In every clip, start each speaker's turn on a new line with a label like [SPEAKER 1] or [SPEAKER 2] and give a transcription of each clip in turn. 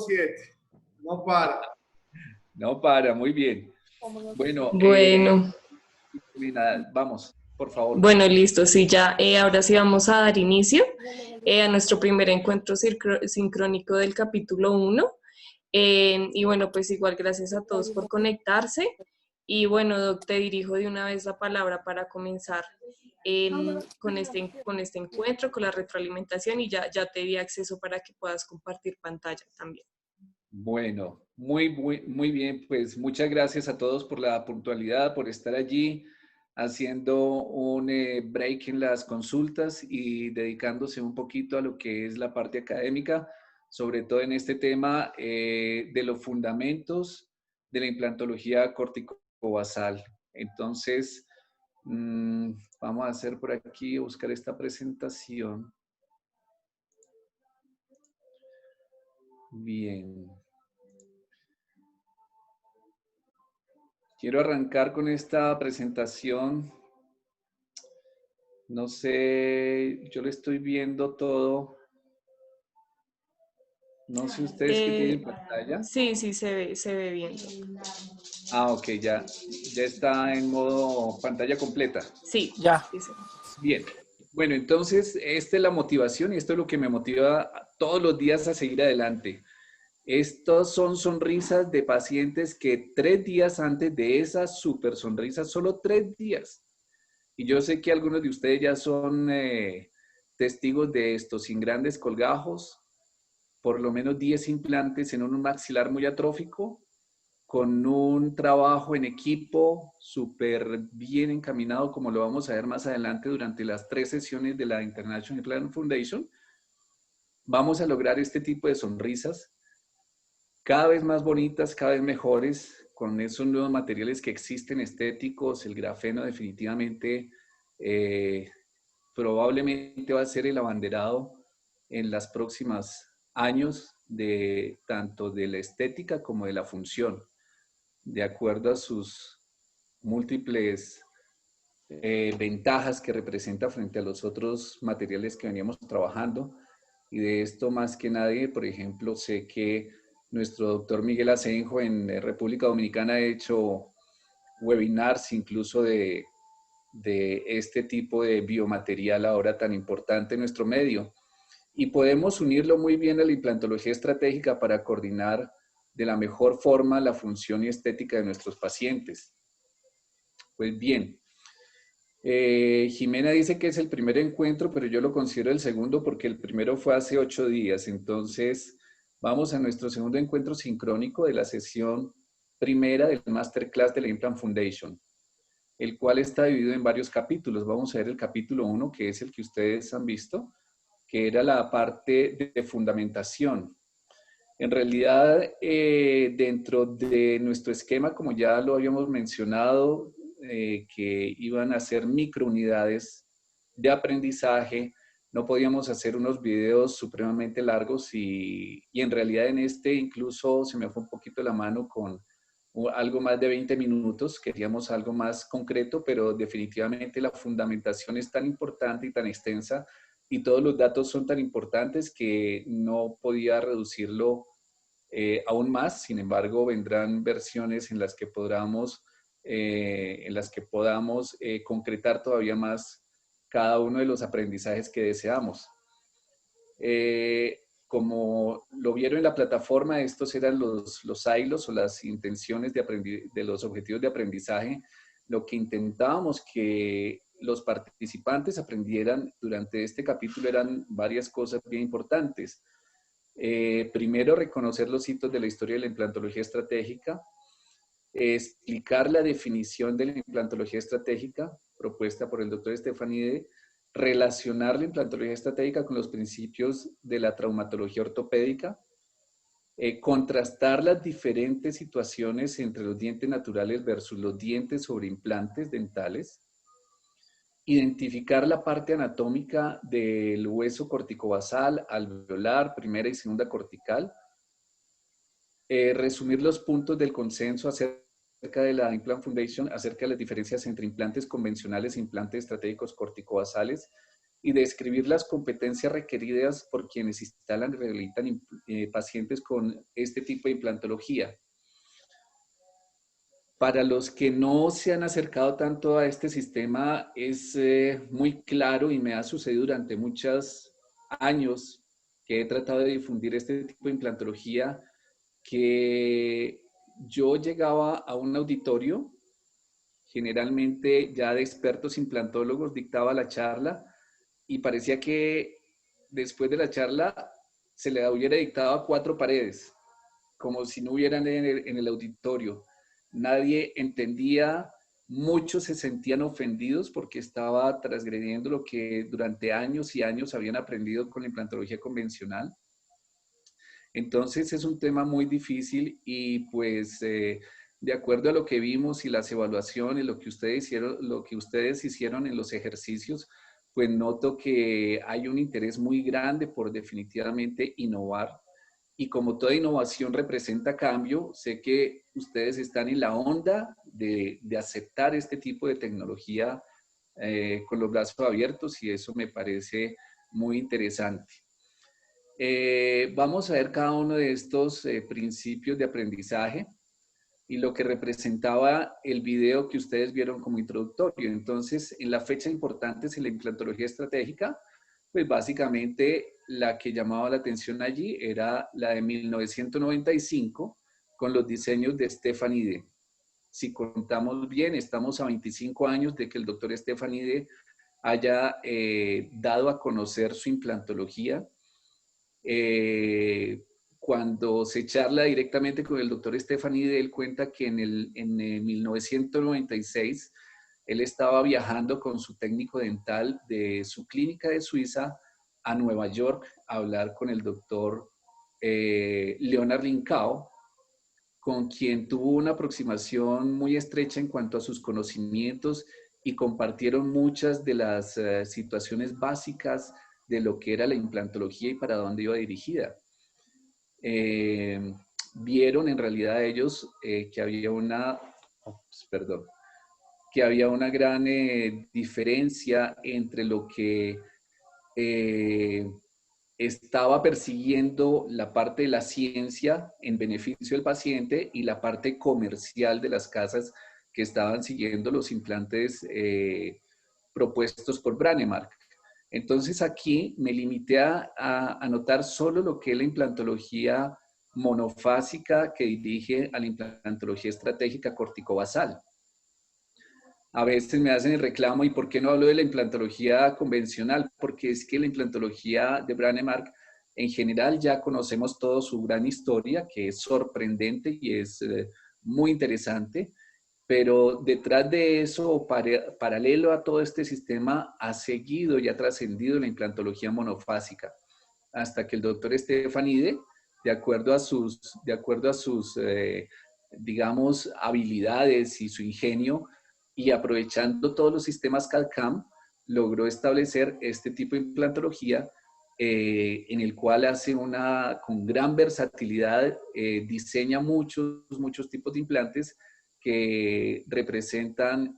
[SPEAKER 1] 7. No para.
[SPEAKER 2] No para, muy bien. Bueno,
[SPEAKER 3] Bueno,
[SPEAKER 2] Lina, vamos, por favor.
[SPEAKER 3] bueno, listo, sí, ya, ahora sí vamos a dar inicio a nuestro primer encuentro sincrónico del capítulo 1. Y bueno, pues igual gracias a todos por conectarse. Y bueno, Doc, te dirijo de una vez la palabra para comenzar con este encuentro, con la retroalimentación y ya te di acceso para que puedas compartir pantalla también.
[SPEAKER 2] Bueno, muy bien, pues muchas gracias a todos por la puntualidad, por estar allí haciendo un break en las consultas y dedicándose un poquito a lo que es la parte académica, sobre todo en este tema de los fundamentos de la implantología corticobasal. Entonces, vamos a hacer por aquí, buscar esta presentación. Bien. Quiero arrancar con esta presentación. No sé, yo le estoy viendo todo. No sé ustedes qué tienen en pantalla.
[SPEAKER 3] Sí, sí, se ve bien.
[SPEAKER 2] Ah, ok, ya está en modo pantalla completa.
[SPEAKER 3] Sí,
[SPEAKER 4] Ya.
[SPEAKER 3] sí, sí.
[SPEAKER 2] Bien. Bueno, entonces, esta es la motivación y esto es lo que me motiva todos los días a seguir adelante. Estos son sonrisas de pacientes que 3 días antes de esa super sonrisa, solo 3 días. Y yo sé que algunos de ustedes ya son testigos de esto, sin grandes colgajos, por lo menos 10 implantes en un maxilar muy atrófico, con un trabajo en equipo súper bien encaminado, como lo vamos a ver más adelante durante las 3 sesiones de la International Implant Foundation. Vamos a lograr este tipo de sonrisas cada vez más bonitas, cada vez mejores, con esos nuevos materiales que existen estéticos. El grafeno definitivamente probablemente va a ser el abanderado en las próximas años de tanto de la estética como de la función, de acuerdo a sus múltiples ventajas que representa frente a los otros materiales que veníamos trabajando. Y de esto más que nadie, por ejemplo, sé que nuestro doctor Miguel Asenjo en República Dominicana ha hecho webinars incluso de este tipo de biomaterial ahora tan importante en nuestro medio. Y podemos unirlo muy bien a la implantología estratégica para coordinar de la mejor forma la función y estética de nuestros pacientes. Pues bien, Jimena dice que es el primer encuentro, pero yo lo considero el segundo porque el primero fue hace 8 días. Entonces, vamos a nuestro segundo encuentro sincrónico de la sesión primera del Masterclass de la Implant Foundation, el cual está dividido en varios capítulos. Vamos a ver el capítulo 1, que es el que ustedes han visto, que era la parte de fundamentación. En realidad, dentro de nuestro esquema, como ya lo habíamos mencionado, que iban a ser microunidades de aprendizaje, no podíamos hacer unos videos supremamente largos y en realidad en este incluso se me fue un poquito la mano con algo más de 20 minutos, queríamos algo más concreto, pero definitivamente la fundamentación es tan importante y tan extensa y todos los datos son tan importantes que no podía reducirlo aún más. Sin embargo, vendrán versiones en las que podamos concretar todavía más cada uno de los aprendizajes que deseamos. Como lo vieron en la plataforma, estos eran los silos o las intenciones de los objetivos de aprendizaje. Lo que intentábamos que los participantes aprendieran durante este capítulo eran varias cosas bien importantes. Primero, reconocer los hitos de la historia de la implantología estratégica, explicar la definición de la implantología estratégica propuesta por el doctor Stefanide, relacionar la implantología estratégica con los principios de la traumatología ortopédica, contrastar las diferentes situaciones entre los dientes naturales versus los dientes sobre implantes dentales, identificar la parte anatómica del hueso corticobasal, alveolar, primera y segunda cortical, resumir los puntos del consenso acerca de la Implant Foundation, acerca de las diferencias entre implantes convencionales e implantes estratégicos corticobasales, y describir las competencias requeridas por quienes instalan y rehabilitan pacientes con este tipo de implantología. Para los que no se han acercado tanto a este sistema, es muy claro y me ha sucedido durante muchos años que he tratado de difundir este tipo de implantología, que yo llegaba a un auditorio, generalmente ya de expertos implantólogos, dictaba la charla y parecía que después de la charla se le hubiera dictado a 4 paredes, como si no hubieran en el auditorio. Nadie entendía, muchos se sentían ofendidos porque estaba transgrediendo lo que durante años y años habían aprendido con la implantología convencional. Entonces es un tema muy difícil y pues de acuerdo a lo que vimos y las evaluaciones, lo que ustedes hicieron en los ejercicios, pues noto que hay un interés muy grande por definitivamente innovar. Y como toda innovación representa cambio, sé que ustedes están en la onda de aceptar este tipo de tecnología con los brazos abiertos y eso me parece muy interesante. Vamos a ver cada uno de estos principios de aprendizaje y lo que representaba el video que ustedes vieron como introductorio. Entonces, en la fecha importantes en la implantología estratégica, pues básicamente la que llamaba la atención allí era la de 1995 con los diseños de Stefan Ide. Si contamos bien, estamos a 25 años de que el doctor Stefan Ide haya dado a conocer su implantología. Cuando se charla directamente con el doctor Stefan Ide, él cuenta que en 1996 él estaba viajando con su técnico dental de su clínica de Suiza a Nueva York a hablar con el doctor Leonard Lincao, con quien tuvo una aproximación muy estrecha en cuanto a sus conocimientos y compartieron muchas de las situaciones básicas de lo que era la implantología y para dónde iba dirigida. Vieron en realidad ellos que había una gran diferencia entre lo que estaba persiguiendo la parte de la ciencia en beneficio del paciente y la parte comercial de las casas que estaban siguiendo los implantes propuestos por Brånemark. Entonces aquí me limité a anotar solo lo que es la implantología monofásica que dirige a la implantología estratégica corticobasal. A veces me hacen el reclamo, ¿y por qué no hablo de la implantología convencional? Porque es que la implantología de Brånemark, en general ya conocemos toda su gran historia, que es sorprendente y es muy interesante, pero detrás de eso, paralelo a todo este sistema, ha seguido y ha trascendido la implantología monofásica, hasta que el doctor Stefan Ide, de acuerdo a sus digamos, habilidades y su ingenio, y aprovechando todos los sistemas CAD/CAM, logró establecer este tipo de implantología en el cual hace con gran versatilidad, diseña muchos tipos de implantes que representan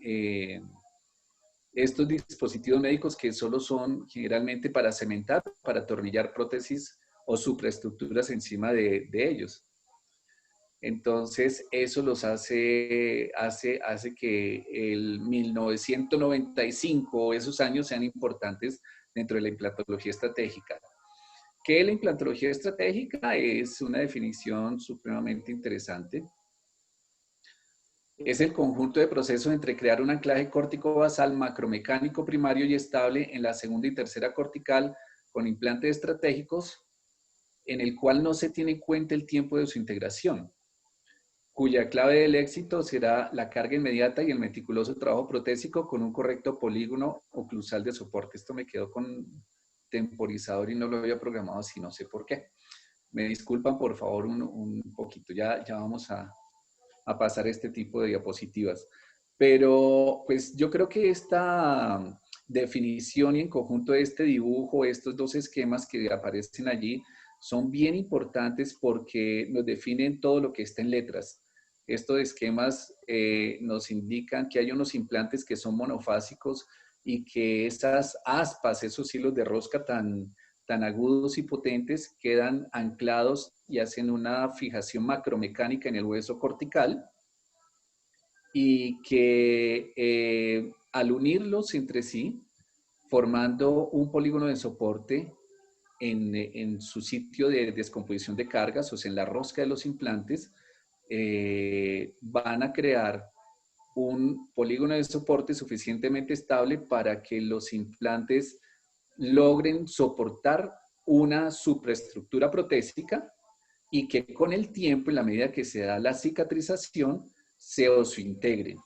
[SPEAKER 2] estos dispositivos médicos que solo son generalmente para cementar, para atornillar prótesis o supraestructuras encima de ellos. Entonces, eso los hace que el 1995 o esos años sean importantes dentro de la implantología estratégica. ¿Qué es la implantología estratégica? Es una definición supremamente interesante. Es el conjunto de procesos entre crear un anclaje córtico-basal macromecánico primario y estable en la segunda y tercera cortical con implantes estratégicos en el cual no se tiene en cuenta el tiempo de su integración, cuya clave del éxito será la carga inmediata y el meticuloso trabajo protésico con un correcto polígono oclusal de soporte. Esto me quedó con temporizador y no lo había programado así, no sé por qué. Me disculpan por favor un poquito, ya vamos a pasar este tipo de diapositivas. Pero pues yo creo que esta definición y en conjunto de este dibujo, estos dos esquemas que aparecen allí, son bien importantes porque nos definen todo lo que está en letras. Estos esquemas nos indican que hay unos implantes que son monofásicos y que esas aspas, esos hilos de rosca tan agudos y potentes quedan anclados y hacen una fijación macromecánica en el hueso cortical y que al unirlos entre sí, formando un polígono de soporte en su sitio de descomposición de cargas, o sea, en la rosca de los implantes, van a crear un polígono de soporte suficientemente estable para que los implantes logren soportar una supraestructura protésica y que con el tiempo, en la medida que se da la cicatrización, se osiointegren.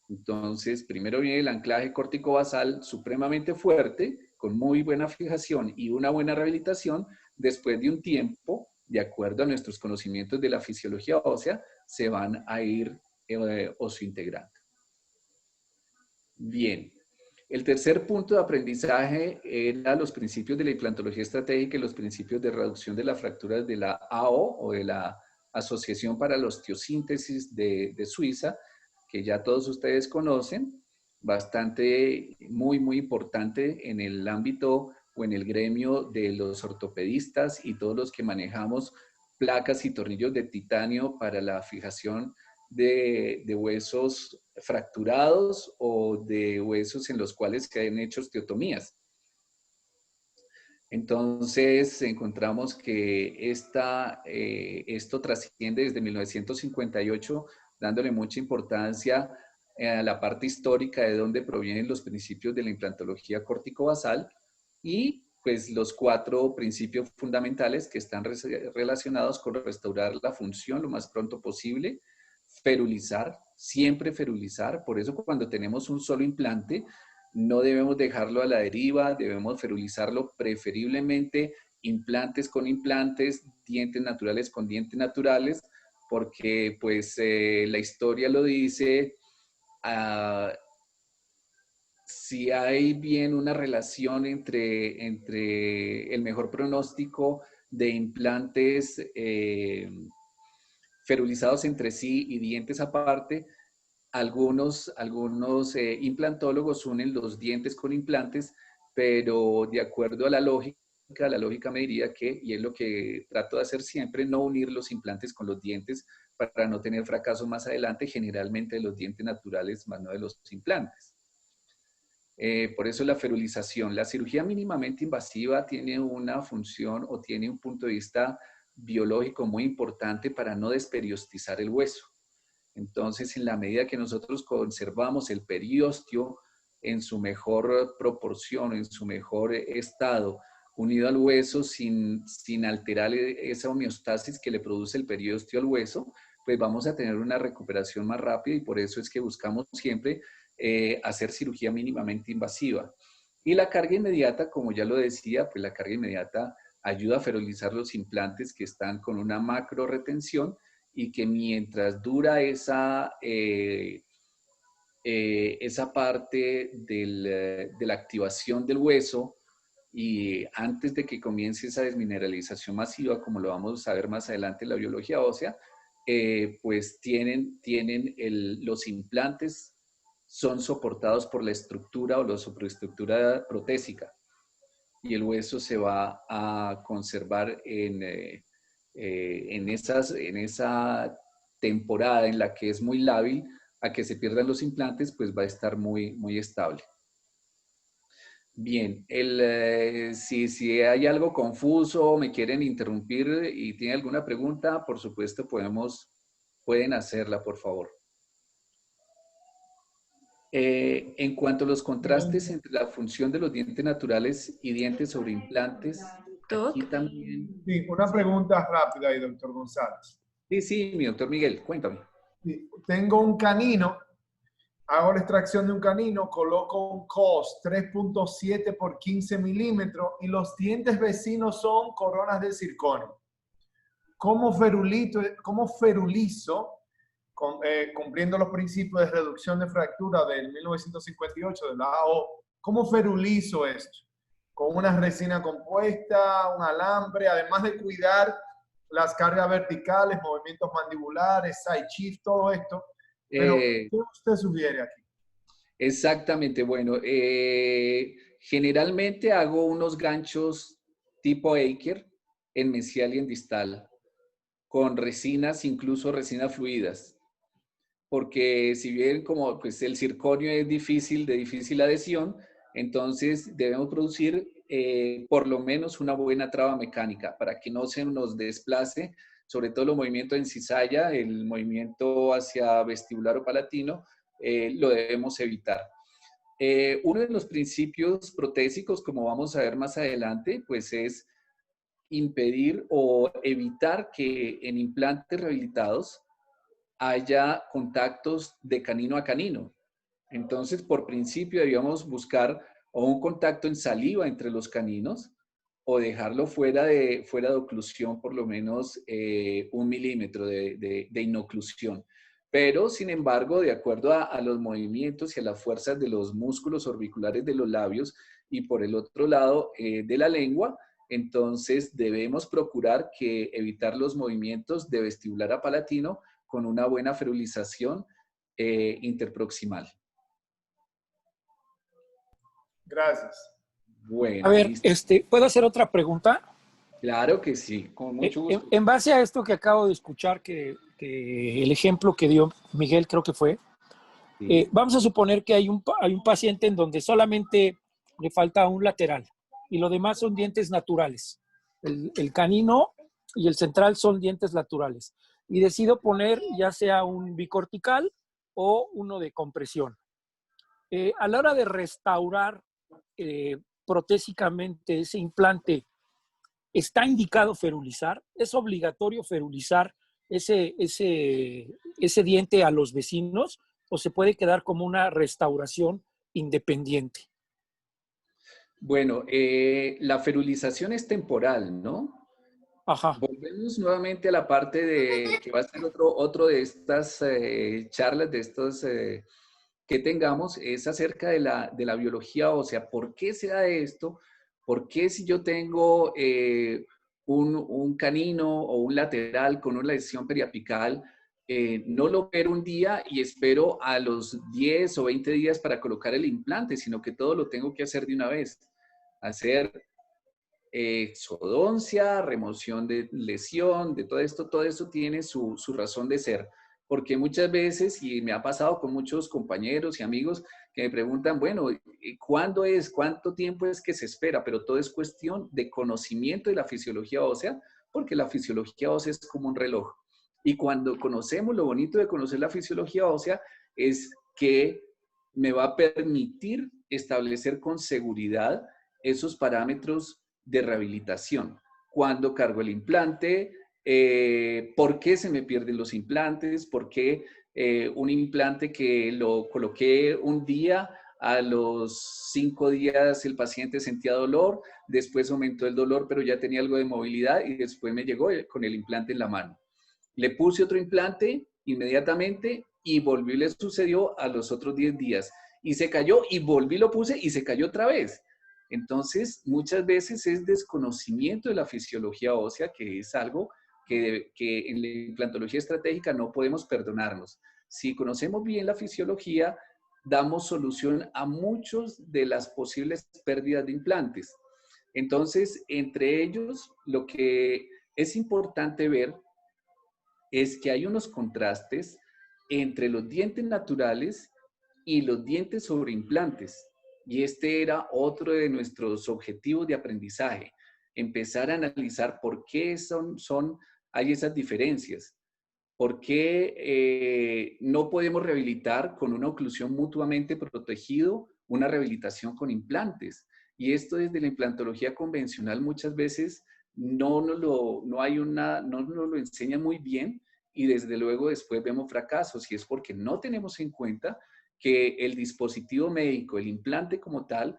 [SPEAKER 2] Entonces, primero viene el anclaje córtico-basal supremamente fuerte, con muy buena fijación y una buena rehabilitación. Después de un tiempo, de acuerdo a nuestros conocimientos de la fisiología ósea, se van a ir osiointegrando. Bien. El tercer punto de aprendizaje era los principios de la implantología estratégica y los principios de reducción de las fracturas de la AO o de la Asociación para la Osteosíntesis de Suiza, que ya todos ustedes conocen, bastante, muy importante en el ámbito o en el gremio de los ortopedistas y todos los que manejamos placas y tornillos de titanio para la fijación de huesos fracturados o de huesos en los cuales se han hecho osteotomías. Entonces encontramos que esto trasciende desde 1958, dándole mucha importancia a la parte histórica de dónde provienen los principios de la implantología córtico-basal y pues los 4 principios fundamentales que están relacionados con restaurar la función lo más pronto posible, ferulizar, siempre ferulizar. Por eso cuando tenemos un solo implante, no debemos dejarlo a la deriva, debemos ferulizarlo, preferiblemente implantes con implantes, dientes naturales con dientes naturales, porque pues la historia lo dice, si hay bien una relación entre el mejor pronóstico de implantes ferulizados entre sí y dientes aparte, algunos implantólogos unen los dientes con implantes, pero de acuerdo a la lógica me diría que, y es lo que trato de hacer siempre, no unir los implantes con los dientes para no tener fracasos más adelante, generalmente de los dientes naturales, más no de los implantes. Por eso la ferulización. La cirugía mínimamente invasiva tiene una función o tiene un punto de vista biológico muy importante para no desperiostizar el hueso. Entonces, en la medida que nosotros conservamos el periósteo en su mejor proporción, en su mejor estado, unido al hueso sin alterar esa homeostasis que le produce el periósteo al hueso, pues vamos a tener una recuperación más rápida y por eso es que buscamos siempre hacer cirugía mínimamente invasiva. Y la carga inmediata, como ya lo decía, pues la carga inmediata ayuda a ferulizar los implantes que están con una macro retención y que mientras dura esa parte de la activación del hueso y antes de que comience esa desmineralización masiva, como lo vamos a ver más adelante en la biología ósea, pues los implantes son soportados por la estructura o la superestructura protésica y el hueso se va a conservar en esa temporada en la que es muy lábil a que se pierdan los implantes, pues va a estar muy estable. Bien, si hay algo confuso, me quieren interrumpir y tienen alguna pregunta, por supuesto pueden hacerla, por favor. En cuanto a los contrastes entre la función de los dientes naturales y dientes sobre implantes, aquí también...
[SPEAKER 1] Sí, una pregunta rápida ahí, doctor González.
[SPEAKER 2] Sí, mi doctor Miguel, cuéntame.
[SPEAKER 1] Sí, tengo un canino, hago la extracción de un canino, coloco un COS 3.7 por 15 milímetros y los dientes vecinos son coronas de circonio. ¿Cómo ferulizo, cumpliendo los principios de reducción de fractura del 1958 de la AO, cómo ferulizo esto? Con una resina compuesta, un alambre, además de cuidar las cargas verticales, movimientos mandibulares, side shift, todo esto. Pero, ¿qué usted sugiere aquí?
[SPEAKER 2] Exactamente, bueno, generalmente hago unos ganchos tipo Aker en mesial y en distal, con resinas, incluso resinas fluidas, porque si bien como pues, el circonio es difícil, de difícil adhesión, entonces debemos producir por lo menos una buena traba mecánica para que no se nos desplace, sobre todo los movimientos en cizalla, el movimiento hacia vestibular o palatino, lo debemos evitar. Uno de los principios protésicos, como vamos a ver más adelante, pues es impedir o evitar que en implantes rehabilitados haya contactos de canino a canino. Entonces, por principio, debíamos buscar o un contacto en saliva entre los caninos o dejarlo fuera de oclusión por lo menos 1 milímetro de inoclusión. Pero, sin embargo, de acuerdo a los movimientos y a las fuerzas de los músculos orbiculares de los labios y por el otro lado de la lengua, entonces debemos procurar que evitar los movimientos de vestibular a palatino con una buena ferulización interproximal.
[SPEAKER 1] Gracias.
[SPEAKER 2] Bueno,
[SPEAKER 4] A ver,
[SPEAKER 2] listo.
[SPEAKER 4] ¿puedo hacer otra pregunta?
[SPEAKER 2] Claro que sí, con mucho gusto.
[SPEAKER 4] En base a esto que acabo de escuchar, que el ejemplo que dio Miguel creo que fue,
[SPEAKER 2] Sí.
[SPEAKER 4] vamos a suponer que hay un paciente en donde solamente le falta un lateral y lo demás son dientes naturales. El canino y el central son dientes naturales. Y decido poner ya sea un bicortical o uno de compresión. A la hora de restaurar protésicamente ese implante, ¿está indicado ferulizar? ¿Es obligatorio ferulizar ese diente a los vecinos o se puede quedar como una restauración independiente?
[SPEAKER 2] Bueno, la ferulización es temporal, ¿no?
[SPEAKER 4] Ajá.
[SPEAKER 2] Volvemos nuevamente a la parte de que va a ser otro de estas charlas, de estos que tengamos, es acerca de la biología ósea. ¿Por qué se da esto? ¿Por qué si yo tengo un canino o un lateral con una lesión periapical, no lo opero un día y espero a los 10 o 20 días para colocar el implante, sino que todo lo tengo que hacer de una vez? Hacer exodoncia, remoción de lesión, de todo esto tiene su razón de ser. Porque muchas veces, y me ha pasado con muchos compañeros y amigos que me preguntan, bueno, ¿cuándo es? ¿Cuánto tiempo es que se espera? Pero todo es cuestión de conocimiento de la fisiología ósea, porque la fisiología ósea es como un reloj. Y cuando conocemos, lo bonito de conocer la fisiología ósea es que me va a permitir establecer con seguridad esos parámetros de rehabilitación. Cuando cargo el implante, por qué se me pierden los implantes, por qué un implante que lo coloqué un día, a los 5 días el paciente sentía dolor, después aumentó el dolor, pero ya tenía algo de movilidad y después me llegó con el implante en la mano. Le puse otro implante inmediatamente y volvió y le sucedió a los otros 10 días. Y se cayó y volví, lo puse y se cayó otra vez. Entonces, muchas veces es desconocimiento de la fisiología ósea, que es algo que en la implantología estratégica no podemos perdonarnos. Si conocemos bien la fisiología, damos solución a muchas de las posibles pérdidas de implantes. Entonces, entre ellos, lo que es importante ver es que hay unos contrastes entre los dientes naturales y los dientes sobre implantes. Y este era otro de nuestros objetivos de aprendizaje, empezar a analizar por qué hay esas diferencias, por qué no podemos rehabilitar con una oclusión mutuamente protegido una rehabilitación con implantes. Y esto desde la implantología convencional muchas veces no nos lo enseña muy bien y desde luego después vemos fracasos y es porque no tenemos en cuenta que el dispositivo médico, el implante como tal,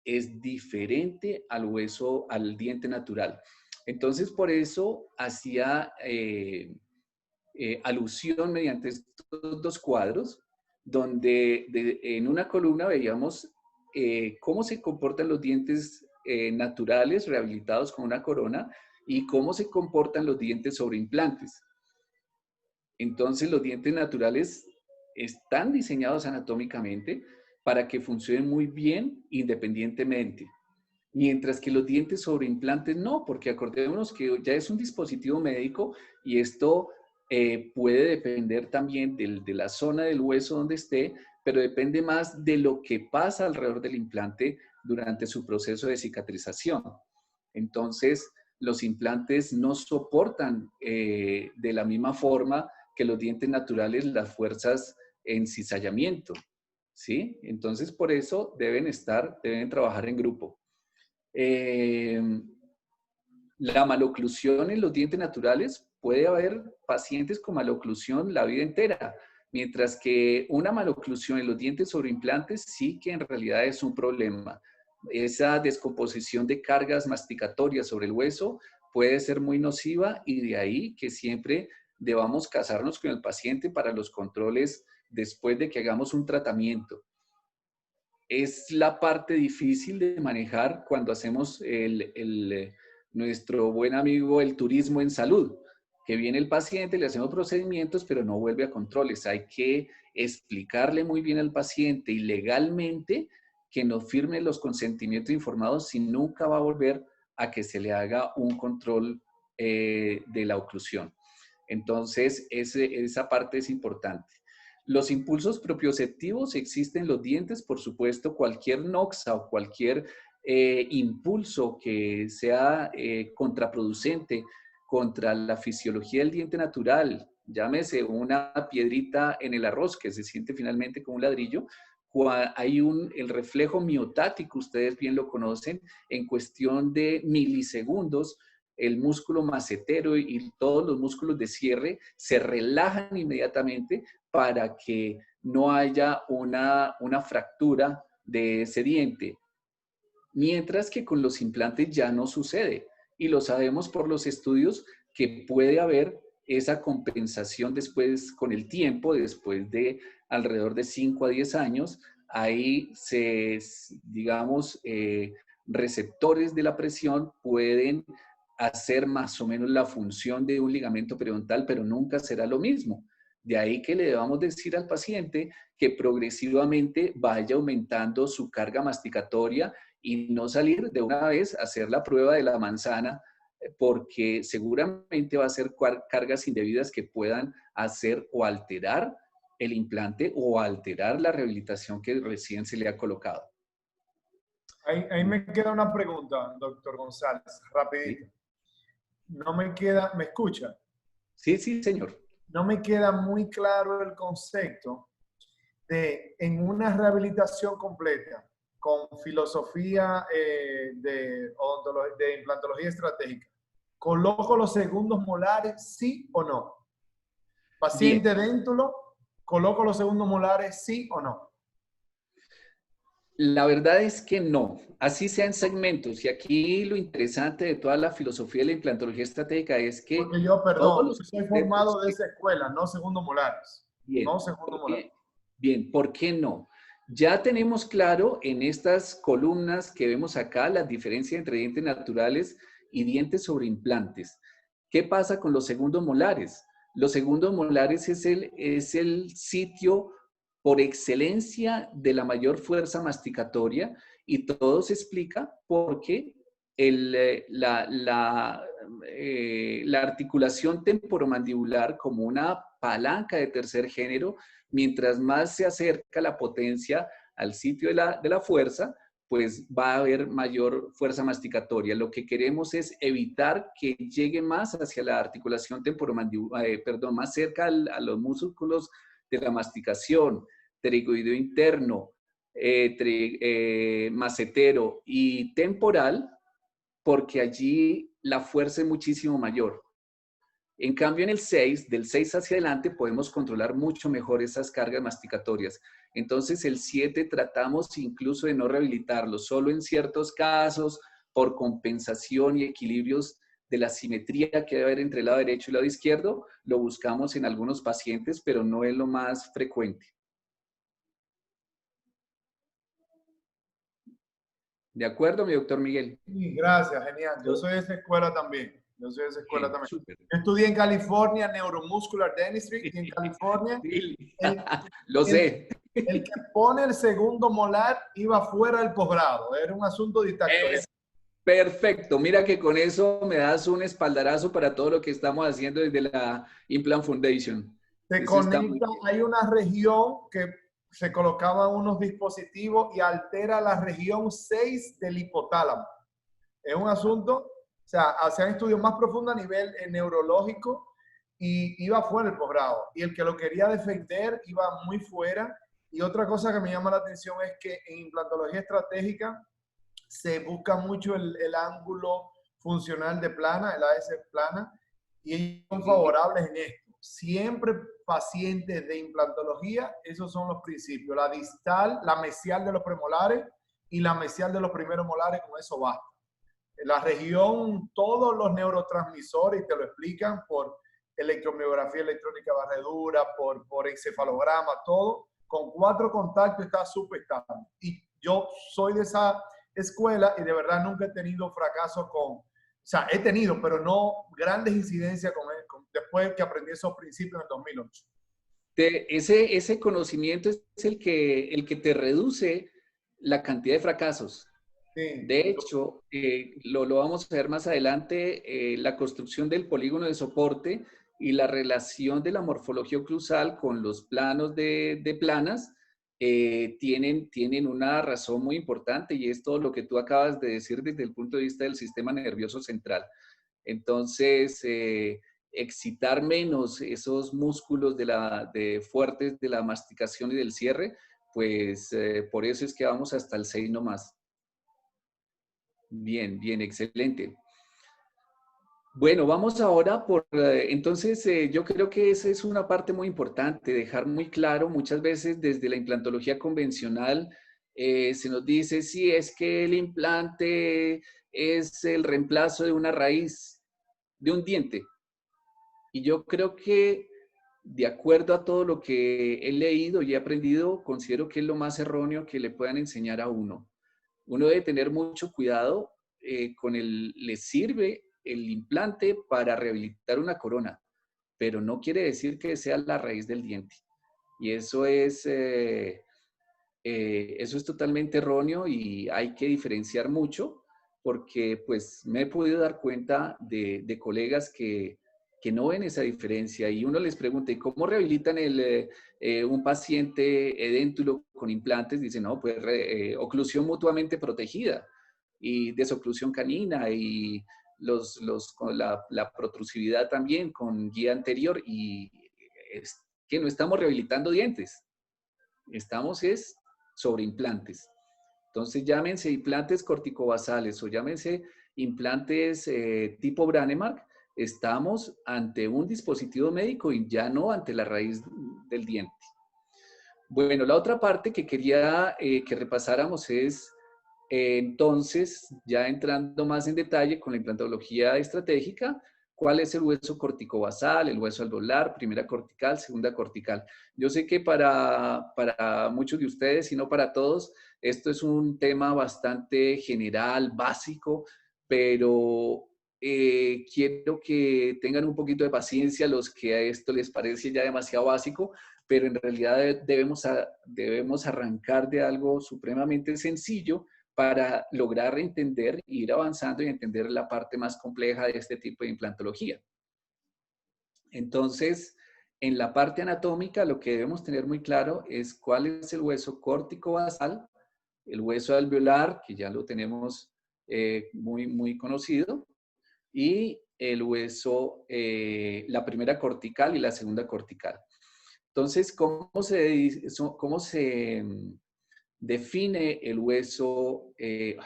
[SPEAKER 2] es diferente al hueso, al diente natural. Entonces, por eso hacía alusión mediante estos dos cuadros, donde en una columna veíamos cómo se comportan los dientes naturales rehabilitados con una corona y cómo se comportan los dientes sobre implantes. Entonces, los dientes naturales están diseñados anatómicamente para que funcionen muy bien independientemente. Mientras que los dientes sobre implantes no, porque acordémonos que ya es un dispositivo médico y esto puede depender también de la zona del hueso donde esté, pero depende más de lo que pasa alrededor del implante durante su proceso de cicatrización. Entonces, los implantes no soportan de la misma forma que los dientes naturales las fuerzas en cizallamiento, ¿sí? Entonces, por eso deben trabajar en grupo. La maloclusión en los dientes naturales, puede haber pacientes con maloclusión la vida entera, mientras que una maloclusión en los dientes sobre implantes sí que en realidad es un problema. Esa descomposición de cargas masticatorias sobre el hueso puede ser muy nociva y de ahí que siempre debamos casarnos con el paciente para los controles después de que hagamos un tratamiento. Es la parte difícil de manejar cuando hacemos nuestro buen amigo el turismo en salud, que viene el paciente, le hacemos procedimientos, pero no vuelve a controles. Hay que explicarle muy bien al paciente y legalmente que nos firme los consentimientos informados si nunca va a volver a que se le haga un control de la oclusión. Entonces, esa parte es importante. Los impulsos propioceptivos existen en los dientes, por supuesto, cualquier noxa o cualquier impulso que sea contraproducente contra la fisiología del diente natural, llámese una piedrita en el arroz que se siente finalmente como un ladrillo, hay el reflejo miotático, ustedes bien lo conocen, en cuestión de milisegundos, el músculo macetero y todos los músculos de cierre se relajan inmediatamente para que no haya una fractura de ese diente. Mientras que con los implantes ya no sucede. Y lo sabemos por los estudios que puede haber esa compensación después, con el tiempo, después de alrededor de 5 a 10 años, ahí digamos, receptores de la presión pueden hacer más o menos la función de un ligamento periodontal, pero nunca será lo mismo. De ahí que le debamos decir al paciente que progresivamente vaya aumentando su carga masticatoria y no salir de una vez a hacer la prueba de la manzana, porque seguramente va a ser cargas indebidas que puedan hacer o alterar el implante o alterar la rehabilitación que recién se le ha colocado.
[SPEAKER 1] Ahí me queda una pregunta, doctor González, rapidito.
[SPEAKER 2] ¿Sí?
[SPEAKER 1] No me queda, ¿me escucha?
[SPEAKER 2] Sí, sí, señor.
[SPEAKER 1] No me queda muy claro el concepto de en una rehabilitación completa con filosofía de implantología estratégica. ¿Coloco los segundos molares, sí o no? Paciente déntulo, ¿coloco los segundos molares, sí o no?
[SPEAKER 2] La verdad es que no, así sean segmentos. Y aquí lo interesante de toda la filosofía de la implantología estratégica es que...
[SPEAKER 1] Porque yo, perdón, yo soy formado de esa escuela, no segundos molares.
[SPEAKER 2] Bien,
[SPEAKER 1] no segundos molares.
[SPEAKER 2] Bien, ¿por qué no? Ya tenemos claro en estas columnas que vemos acá la diferencia entre dientes naturales y dientes sobre implantes. ¿Qué pasa con los segundos molares? Los segundos molares es el sitio por excelencia de la mayor fuerza masticatoria y todo se explica porque la articulación temporomandibular como una palanca de tercer género, mientras más se acerca la potencia al sitio de la fuerza, pues va a haber mayor fuerza masticatoria. Lo que queremos es evitar que llegue más hacia la articulación temporomandibular, más cerca a los músculos de la masticación, pterigoideo interno, macetero y temporal, porque allí la fuerza es muchísimo mayor. En cambio, en el 6, del 6 hacia adelante, podemos controlar mucho mejor esas cargas masticatorias. Entonces, el 7 tratamos incluso de no rehabilitarlo, solo en ciertos casos, por compensación y equilibrios de la simetría que debe haber entre el lado derecho y el lado izquierdo, lo buscamos en algunos pacientes, pero no es lo más frecuente. ¿De acuerdo, mi doctor Miguel?
[SPEAKER 1] Sí, gracias, genial. Yo soy de esa escuela también. Yo
[SPEAKER 2] Súper.
[SPEAKER 1] Estudié en California Neuromuscular Dentistry, en California.
[SPEAKER 2] Sí. Lo sé.
[SPEAKER 1] El que pone el segundo molar iba fuera del posgrado. Era un asunto dictatorial.
[SPEAKER 2] Perfecto, mira que con eso me das un espaldarazo para todo lo que estamos haciendo desde la Implant Foundation.
[SPEAKER 1] Se
[SPEAKER 2] Eso está muy
[SPEAKER 1] conecta,
[SPEAKER 2] bien.
[SPEAKER 1] hay una región que se colocaban unos dispositivos y altera la región 6 del hipotálamo. Es un asunto, o sea, hacían estudios más profundos a nivel neurológico y iba fuera del posgrado. Y el que lo quería defender iba muy fuera. Y otra cosa que me llama la atención es que en implantología estratégica se busca mucho el ángulo funcional de plana, el AS plana, y ellos son favorables en esto. Siempre pacientes de implantología, esos son los principios. La distal, la mesial de los premolares y la mesial de los primeros molares, con eso basta. La región, todos los neurotransmisores te lo explican por electromiografía electrónica barredura, por encefalograma, todo. Con 4 contactos está súper estable. Y yo soy de esa escuela y de verdad nunca he tenido fracaso o sea, he tenido, pero no grandes incidencias después que aprendí esos principios en el 2008.
[SPEAKER 2] Ese conocimiento es el que te reduce la cantidad de fracasos.
[SPEAKER 1] Sí.
[SPEAKER 2] De hecho, lo vamos a ver más adelante, la construcción del polígono de soporte y la relación de la morfología oclusal con los planos de planas tienen una razón muy importante y es todo lo que tú acabas de decir desde el punto de vista del sistema nervioso central. Entonces, excitar menos esos músculos fuertes de la masticación y del cierre, pues por eso es que vamos hasta el 6 nomás. Bien, bien, excelente. Bueno, vamos ahora entonces yo creo que esa es una parte muy importante, dejar muy claro, muchas veces desde la implantología convencional se nos dice, sí, es que el implante es el reemplazo de una raíz, de un diente. Y yo creo que de acuerdo a todo lo que he leído y he aprendido, considero que es lo más erróneo que le puedan enseñar a uno. Uno debe tener mucho cuidado le sirve el implante para rehabilitar una corona, pero no quiere decir que sea la raíz del diente. Y eso es totalmente erróneo y hay que diferenciar mucho porque pues me he podido dar cuenta de colegas que no ven esa diferencia y uno les pregunta, ¿y cómo rehabilitan un paciente edéntulo con implantes? Dicen, no, pues oclusión mutuamente protegida y desoclusión canina y con la protrusividad también con guía anterior y es que no estamos rehabilitando dientes, estamos sobre implantes. Entonces llámense implantes corticobasales o llámense implantes tipo Brånemark, estamos ante un dispositivo médico y ya no ante la raíz del diente. Bueno, la otra parte que quería que repasáramos es entonces, ya entrando más en detalle con la implantología estratégica, ¿cuál es el hueso corticobasal, el hueso alveolar, primera cortical, segunda cortical? Yo sé que para muchos de ustedes, y no para todos, esto es un tema bastante general, básico, pero quiero que tengan un poquito de paciencia los que a esto les parece ya demasiado básico, pero en realidad debemos arrancar de algo supremamente sencillo para lograr entender, ir avanzando y entender la parte más compleja de este tipo de implantología. Entonces, en la parte anatómica, lo que debemos tener muy claro es cuál es el hueso córtico-basal, el hueso alveolar, que ya lo tenemos muy, muy conocido, y el hueso, la primera cortical y la segunda cortical. Entonces, ¿cómo se define el hueso, el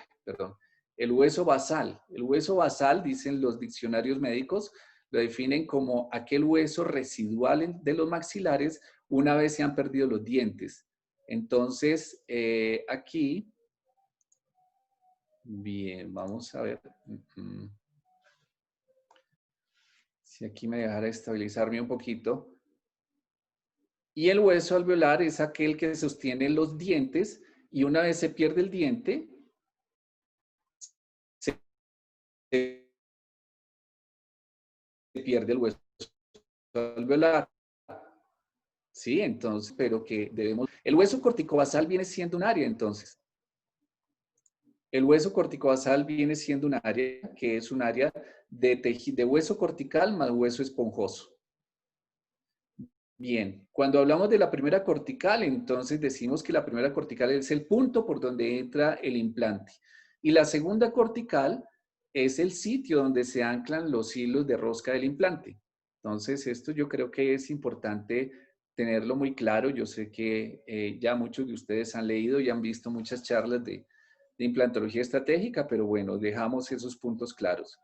[SPEAKER 2] hueso basal? El hueso basal, dicen los diccionarios médicos, lo definen como aquel hueso residual de los maxilares una vez se han perdido los dientes. Entonces, aquí, bien, vamos a ver. Si aquí me dejara estabilizarme un poquito. Y el hueso alveolar es aquel que sostiene los dientes y una vez se pierde el diente, se pierde el hueso alveolar. ¿sí? Entonces, pero que debemos... El hueso corticobasal viene siendo un área, entonces. El hueso corticobasal viene siendo un área que es un área de hueso cortical más hueso esponjoso. Bien, cuando hablamos de la primera cortical, entonces decimos que la primera cortical es el punto por donde entra el implante. Y la segunda cortical es el sitio donde se anclan los hilos de rosca del implante. Entonces, esto yo creo que es importante tenerlo muy claro. Yo sé que ya muchos de ustedes han leído y han visto muchas charlas de implantología estratégica, pero bueno, dejamos esos puntos claros.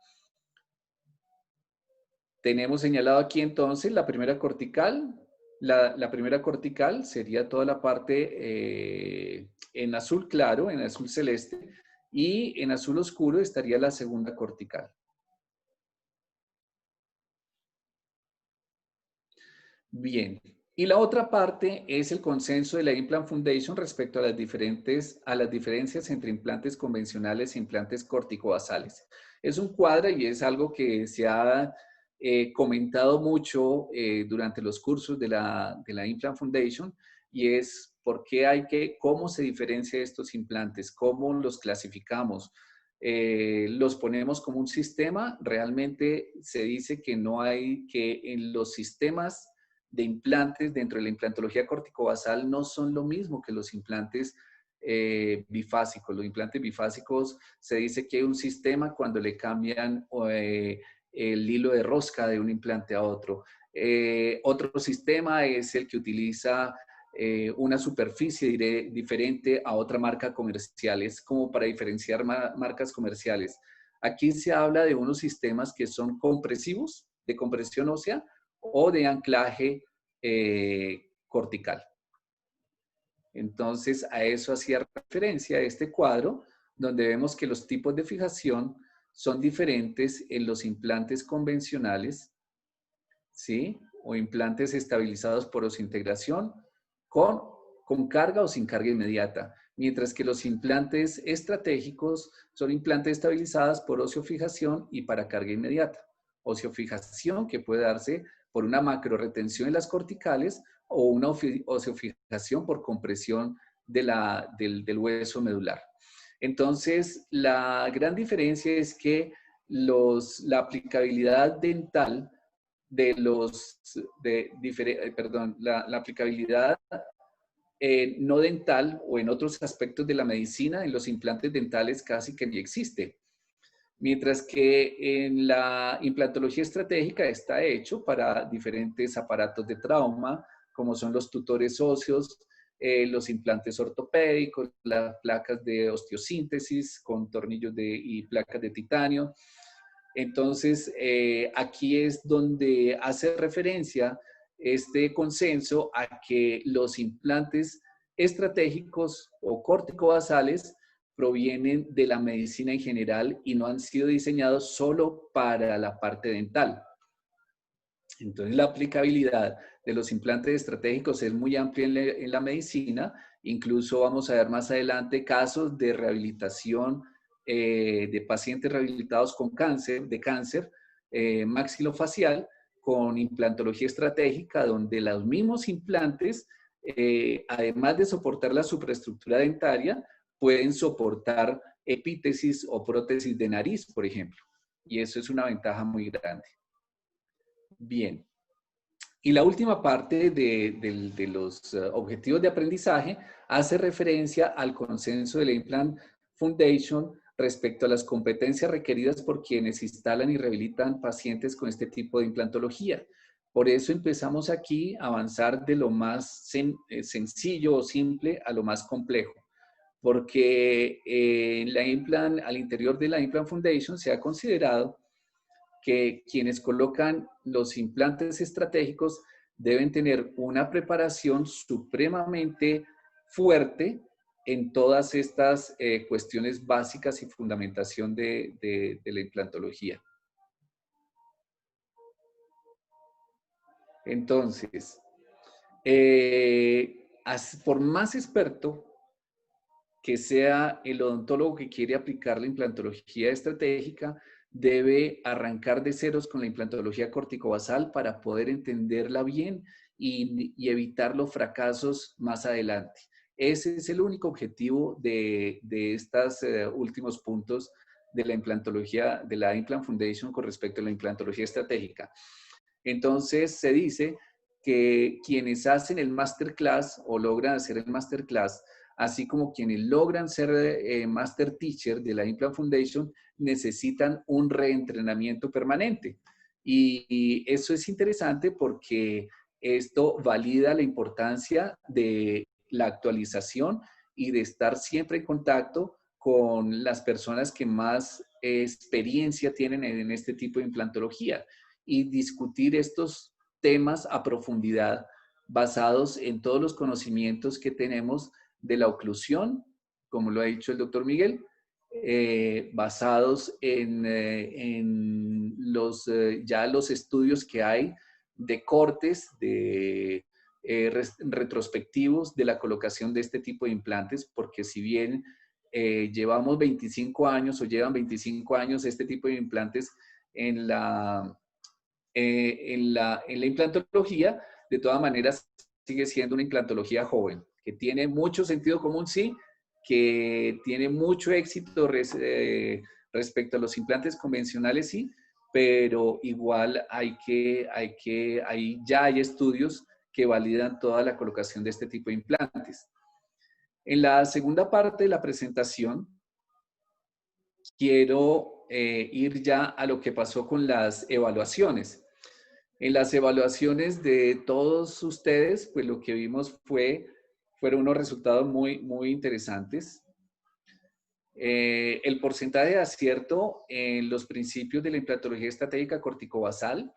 [SPEAKER 2] Tenemos señalado aquí entonces la primera cortical. La primera cortical sería toda la parte en azul claro, en azul celeste, y en azul oscuro estaría la segunda cortical. Bien, y la otra parte es el consenso de la Implant Foundation respecto a las diferencias entre implantes convencionales e implantes corticobasales. Es un cuadro y es algo que se ha comentado mucho durante los cursos de la Implant Foundation, y es cómo se diferencia estos implantes, cómo los clasificamos. Los ponemos como un sistema. Realmente se dice que no hay, que en los sistemas de implantes dentro de la implantología corticobasal no son lo mismo que los implantes bifásicos. Los implantes bifásicos se dice que hay un sistema cuando le cambian el hilo de rosca de un implante a otro. Otro sistema es el que utiliza una superficie diferente a otra marca comercial. Es como para diferenciar marcas comerciales. Aquí se habla de unos sistemas que son compresivos, de compresión ósea, o de anclaje cortical. Entonces, a eso hacía referencia este cuadro, donde vemos que los tipos de fijación son diferentes en los implantes convencionales, ¿sí? O implantes estabilizados por osintegración con carga o sin carga inmediata, mientras que los implantes estratégicos son implantes estabilizados por oseofijación y para carga inmediata. Oseofijación que puede darse por una macroretención en las corticales o una oseofijación por compresión del hueso medular. Entonces, la gran diferencia es que la aplicabilidad dental la aplicabilidad no dental o en otros aspectos de la medicina en los implantes dentales casi que ni existe. Mientras que en la implantología estratégica está hecho para diferentes aparatos de trauma, como son los tutores óseos, los implantes ortopédicos, las placas de osteosíntesis con tornillos y placas de titanio. Entonces, aquí es donde hace referencia este consenso a que los implantes estratégicos o corticobasales provienen de la medicina en general y no han sido diseñados solo para la parte dental. Entonces, la aplicabilidad de los implantes estratégicos es muy amplia en la medicina. Incluso vamos a ver más adelante casos de rehabilitación de pacientes rehabilitados con cáncer, maxilofacial, con implantología estratégica, donde los mismos implantes, además de soportar la superestructura dentaria, pueden soportar epítesis o prótesis de nariz, por ejemplo. Y eso es una ventaja muy grande. Bien. Y la última parte de los objetivos de aprendizaje hace referencia al consenso de la Implant Foundation respecto a las competencias requeridas por quienes instalan y rehabilitan pacientes con este tipo de implantología. Por eso empezamos aquí a avanzar de lo más sencillo o simple a lo más complejo. Porque al interior de la Implant Foundation se ha considerado que quienes colocan los implantes estratégicos deben tener una preparación supremamente fuerte en todas estas cuestiones básicas y fundamentación de la implantología. Entonces, por más experto que sea el odontólogo que quiere aplicar la implantología estratégica, debe arrancar de ceros con la implantología corticobasal para poder entenderla bien y evitar los fracasos más adelante. Ese es el único objetivo de estos últimos puntos de la implantología, de la Implant Foundation con respecto a la implantología estratégica. Entonces, se dice que quienes hacen el masterclass o logran hacer el masterclass, así como quienes logran ser master teacher de la Implant Foundation, necesitan un reentrenamiento permanente. Y eso es interesante porque esto valida la importancia de la actualización y de estar siempre en contacto con las personas que más experiencia tienen en este tipo de implantología y discutir estos temas a profundidad basados en todos los conocimientos que tenemos de la oclusión, como lo ha dicho el doctor Miguel, basados en ya los estudios que hay de cortes, de retrospectivos de la colocación de este tipo de implantes, porque si bien llevamos 25 años o llevan 25 años este tipo de implantes en la implantología, de todas maneras sigue siendo una implantología joven, que tiene mucho sentido común, sí, que tiene mucho éxito respecto a los implantes convencionales, sí, pero igual ya hay estudios que validan toda la colocación de este tipo de implantes. En la segunda parte de la presentación, quiero ir ya a lo que pasó con las evaluaciones. En las evaluaciones de todos ustedes, pues lo que vimos fueron unos resultados muy, muy interesantes. El porcentaje de acierto en los principios de la implantología estratégica corticobasal,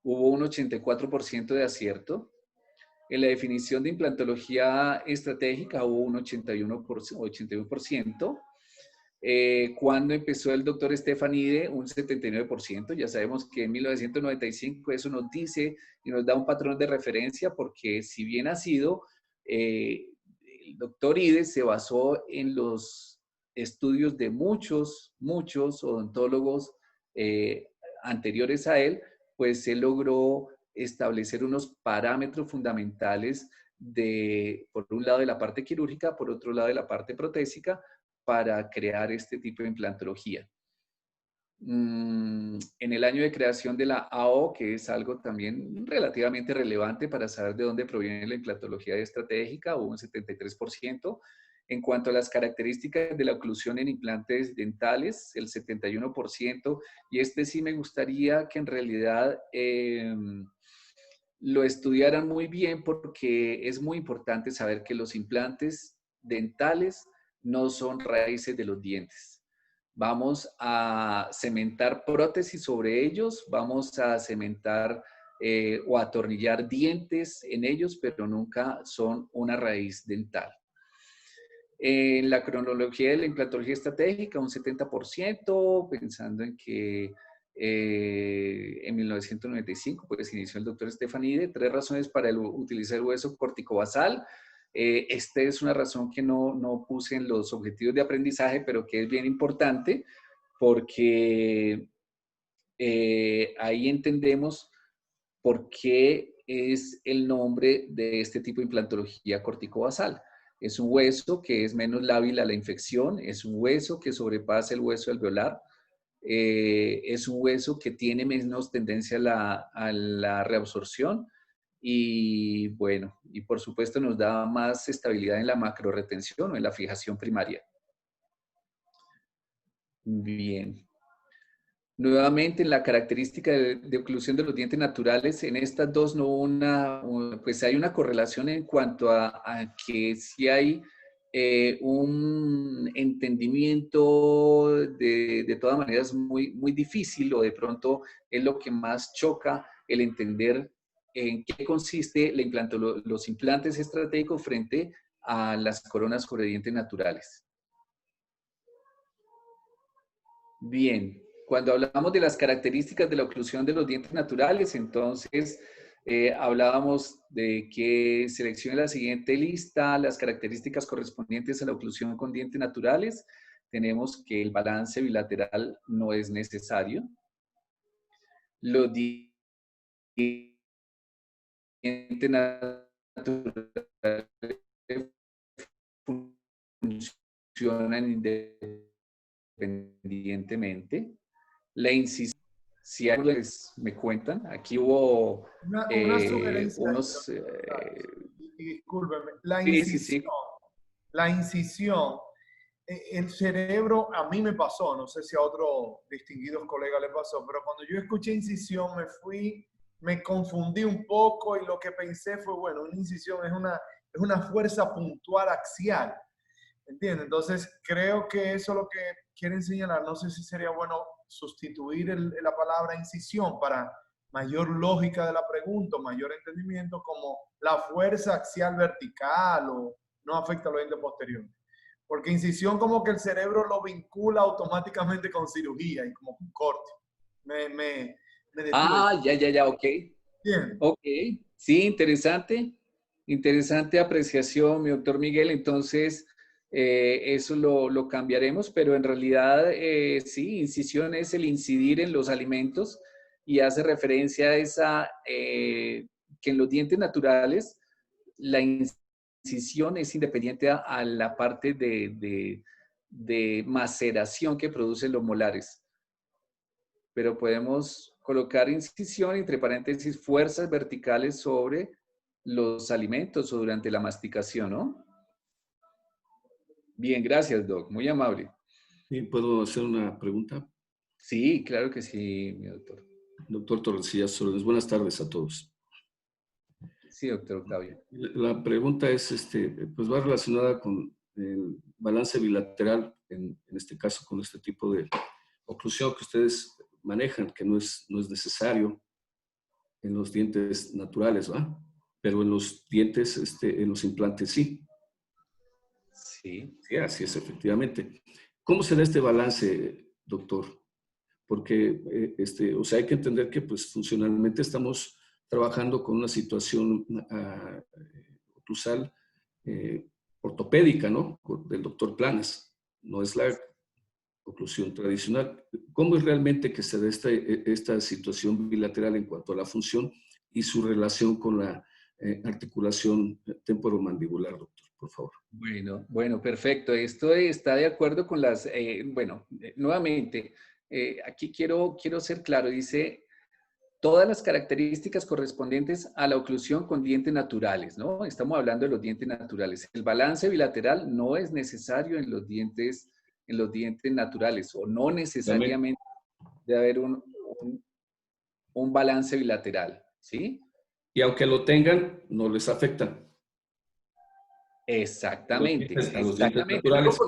[SPEAKER 2] hubo un 84% de acierto. En la definición de implantología estratégica hubo un 81%. Cuando empezó el doctor Stefanide, un 79%. Ya sabemos que en 1995 eso nos dice y nos da un patrón de referencia porque si bien ha sido, el doctor Ide se basó en los estudios de muchos odontólogos anteriores a él, pues él logró establecer unos parámetros fundamentales por un lado de la parte quirúrgica, por otro lado de la parte protésica, para crear este tipo de implantología. En el año de creación de la AO, que es algo también relativamente relevante para saber de dónde proviene la implantología estratégica, hubo un 73%. En cuanto a las características de la oclusión en implantes dentales, el 71%. Y este sí me gustaría que en realidad lo estudiaran muy bien porque es muy importante saber que los implantes dentales no son raíces de los dientes. Vamos a cementar prótesis sobre ellos, vamos a cementar o atornillar dientes en ellos, pero nunca son una raíz dental. En la cronología de la implantología estratégica, un 70%, pensando en que en 1995 pues inició el doctor Stefanide. 3 razones para utilizar el hueso corticobasal. Esta es una razón que no puse en los objetivos de aprendizaje, pero que es bien importante porque ahí entendemos por qué es el nombre de este tipo de implantología corticobasal. Es un hueso que es menos lábil a la infección, es un hueso que sobrepasa el hueso alveolar, es un hueso que tiene menos tendencia a la reabsorción y bueno, y por supuesto nos da más estabilidad en la macroretención o en la fijación primaria. Bien. Nuevamente, en la característica de oclusión de los dientes naturales, en estas dos no pues hay una correlación en cuanto a que si hay un entendimiento de todas maneras muy, muy difícil o de pronto es lo que más choca el entender en qué consiste los implantes estratégicos frente a las coronas sobre dientes naturales. Bien, cuando hablamos de las características de la oclusión de los dientes naturales, entonces hablábamos de que seleccione la siguiente lista, las características correspondientes a la oclusión con dientes naturales. Tenemos que el balance bilateral no es necesario. Los diente natural funcionan independientemente. La incisión, si algo me cuentan, aquí hubo
[SPEAKER 1] Una sugerencia ahí,
[SPEAKER 2] unos...
[SPEAKER 1] y discúlpeme,
[SPEAKER 2] sí, sí, sí.
[SPEAKER 1] la incisión, el cerebro, a mí me pasó, no sé si a otros distinguidos colegas le pasó, pero cuando yo escuché incisión me confundí un poco y lo que pensé fue, bueno, una incisión es una fuerza puntual axial, ¿entiendes? Entonces, creo que eso es lo que quieren señalar. No sé si sería bueno sustituir la palabra incisión para mayor lógica de la pregunta, mayor entendimiento, como la fuerza axial vertical o no afecta a los dientes posteriores. Porque incisión como que el cerebro lo vincula automáticamente con cirugía y como con corte. Me detuve.
[SPEAKER 2] Ya, ok.
[SPEAKER 1] Bien.
[SPEAKER 2] Ok, sí, interesante. Interesante apreciación, mi doctor Miguel. Entonces, eso lo cambiaremos, pero en realidad, sí, incisión es el incidir en los alimentos y hace referencia a esa, que en los dientes naturales la incisión es independiente a la parte de maceración que producen los molares. Pero podemos colocar incisión, entre paréntesis, fuerzas verticales sobre los alimentos o durante la masticación, ¿no? Bien, gracias, Doc. Muy amable.
[SPEAKER 5] Sí, ¿puedo hacer una pregunta?
[SPEAKER 2] Sí, claro que sí, mi doctor.
[SPEAKER 5] Doctor Torrecillas Sorones, buenas tardes a todos.
[SPEAKER 2] Sí, doctor Octavio.
[SPEAKER 5] La pregunta es, pues va relacionada con el balance bilateral, en este caso con este tipo de oclusión que ustedes manejan, que no es necesario en los dientes naturales, ¿va? Pero en los dientes, en los implantes sí.
[SPEAKER 2] Sí.
[SPEAKER 5] Sí, así es, efectivamente. ¿Cómo se da este balance, doctor? Porque, o sea, hay que entender que, pues, funcionalmente estamos trabajando con una situación oclusal ortopédica, ¿no? Del doctor Planas. No es la oclusión tradicional. ¿Cómo es realmente que se da esta situación bilateral en cuanto a la función y su relación con la articulación temporomandibular, doctor? Por favor.
[SPEAKER 2] Bueno, perfecto. Esto está de acuerdo con las, nuevamente, aquí quiero ser claro. Dice, todas las características correspondientes a la oclusión con dientes naturales, ¿no? Estamos hablando de los dientes naturales. El balance bilateral no es necesario en los dientes naturales, o no necesariamente debe haber un balance bilateral, ¿sí?
[SPEAKER 5] Y aunque lo tengan, no les afecta.
[SPEAKER 2] Exactamente,
[SPEAKER 5] A los dientes
[SPEAKER 2] exactamente.
[SPEAKER 5] naturales.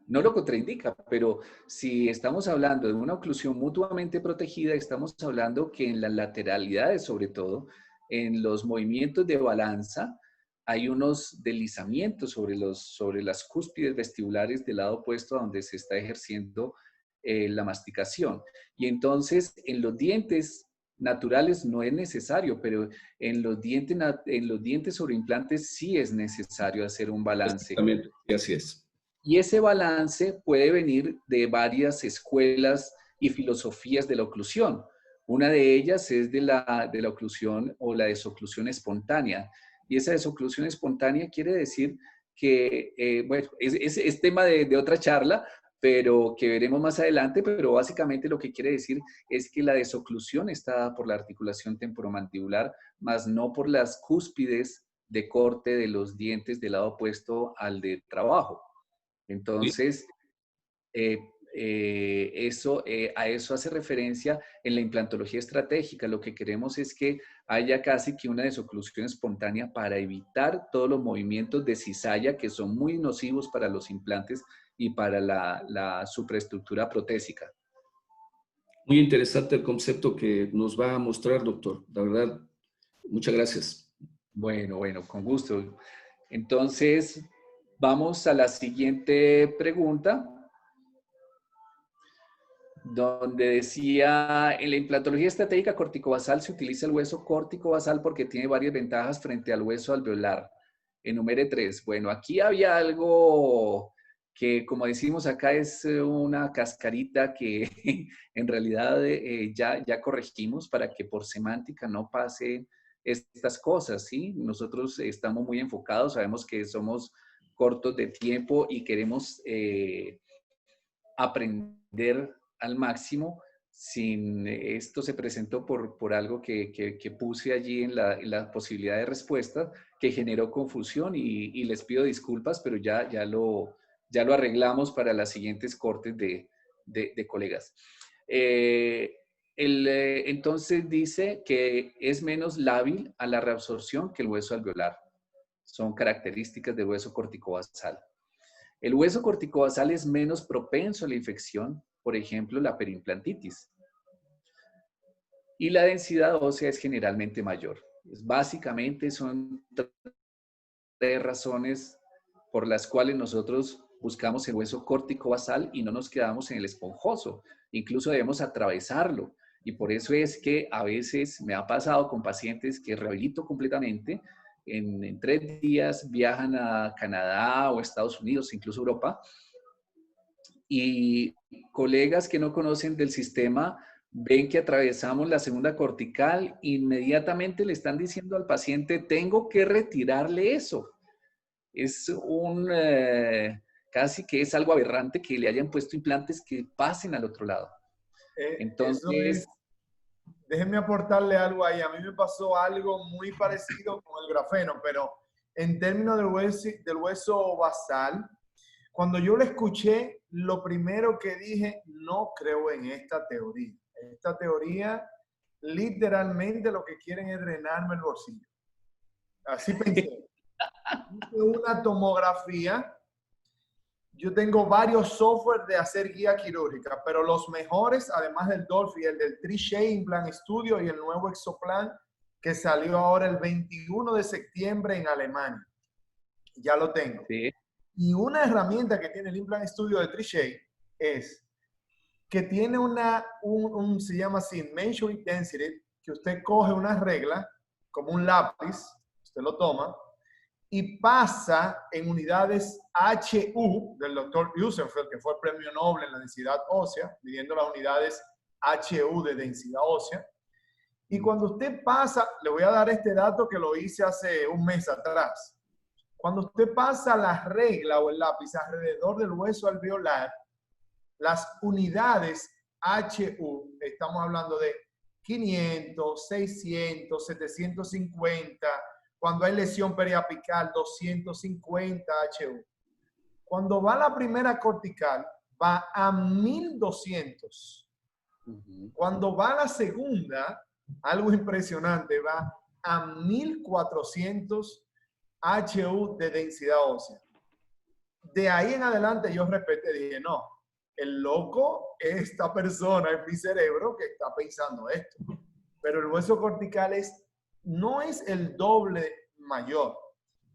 [SPEAKER 2] No lo contraindica, pero si estamos hablando de una oclusión mutuamente protegida, estamos hablando que en las lateralidades, sobre todo, en los movimientos de balanza, hay unos deslizamientos sobre las cúspides vestibulares del lado opuesto a donde se está ejerciendo la masticación. Y entonces, en los dientes naturales no es necesario, pero en los dientes sobre implantes sí es necesario hacer un balance.
[SPEAKER 5] Exactamente, y así es.
[SPEAKER 2] Y ese balance puede venir de varias escuelas y filosofías de la oclusión. Una de ellas es de la oclusión o la desoclusión espontánea. Y esa desoclusión espontánea quiere decir que, bueno, es tema de otra charla, pero que veremos más adelante, pero básicamente lo que quiere decir es que la desoclusión está dada por la articulación temporomandibular, más no por las cúspides de corte de los dientes del lado opuesto al de trabajo. Entonces, a eso hace referencia en la implantología estratégica. Lo que queremos es que haya casi que una desoclusión espontánea para evitar todos los movimientos de cizalla que son muy nocivos para los implantes y para la supraestructura protésica.
[SPEAKER 5] Muy interesante el concepto que nos va a mostrar, doctor. La verdad, muchas gracias.
[SPEAKER 2] Bueno, con gusto. Entonces, vamos a la siguiente pregunta, donde decía, en la implantología estratégica corticobasal se utiliza el hueso córtico-basal porque tiene varias ventajas frente al hueso alveolar. Enumere 3. Bueno, aquí había algo que, como decimos acá, es una cascarita que en realidad ya corregimos para que por semántica no pase estas cosas, ¿sí? Nosotros estamos muy enfocados, sabemos que somos cortos de tiempo y queremos aprender al máximo. Sin esto se presentó por algo que puse allí en la posibilidad de respuesta, que generó confusión y les pido disculpas, pero ya lo arreglamos para las siguientes cortes de colegas. Entonces dice que es menos lábil a la reabsorción que el hueso alveolar. Son características del hueso corticobasal. El hueso corticobasal es menos propenso a la infección, por ejemplo, la periimplantitis. Y la densidad ósea es generalmente mayor. Básicamente son tres razones por las cuales nosotros buscamos el hueso corticobasal y no nos quedamos en el esponjoso. Incluso debemos atravesarlo. Y por eso es que a veces me ha pasado con pacientes que rehabilito completamente. En 3 días viajan a Canadá o Estados Unidos, incluso Europa. Y colegas que no conocen del sistema ven que atravesamos la segunda cortical, inmediatamente le están diciendo al paciente, tengo que retirarle eso. Es casi que es algo aberrante que le hayan puesto implantes que pasen al otro lado. Entonces,
[SPEAKER 1] déjenme aportarle algo ahí. A mí me pasó algo muy parecido con el grafeno, pero en términos del hueso basal, cuando yo lo escuché, lo primero que dije, no creo en esta teoría. Esta teoría, literalmente lo que quieren es drenarme el bolsillo. Así pensé. Una tomografía. Yo tengo varios software de hacer guía quirúrgica, pero los mejores, además del Dolphy, el del Trichet Implant Studio y el nuevo Exoplan, que salió ahora el 21 de septiembre en Alemania. Ya lo tengo.
[SPEAKER 2] sí.
[SPEAKER 1] Y una herramienta que tiene el Implant Studio de Trichet es que tiene se llama así, Measuring Density, que usted coge una regla, como un lápiz, usted lo toma, y pasa en unidades HU del doctor Usenfeld, que fue el premio Nobel en la densidad ósea, midiendo las unidades HU de densidad ósea. Y cuando usted pasa, le voy a dar este dato que lo hice hace un mes atrás. Cuando usted pasa la regla o el lápiz alrededor del hueso alveolar, las unidades HU, estamos hablando de 500, 600, 750, cuando hay lesión periapical, 250 HU. Cuando va la primera cortical, va a 1200. Cuando va la segunda, algo impresionante, va a 1400 HU de densidad ósea. De ahí en adelante yo respeté, dije, no, el loco es esta persona en mi cerebro que está pensando esto. Pero el hueso cortical no es el doble mayor,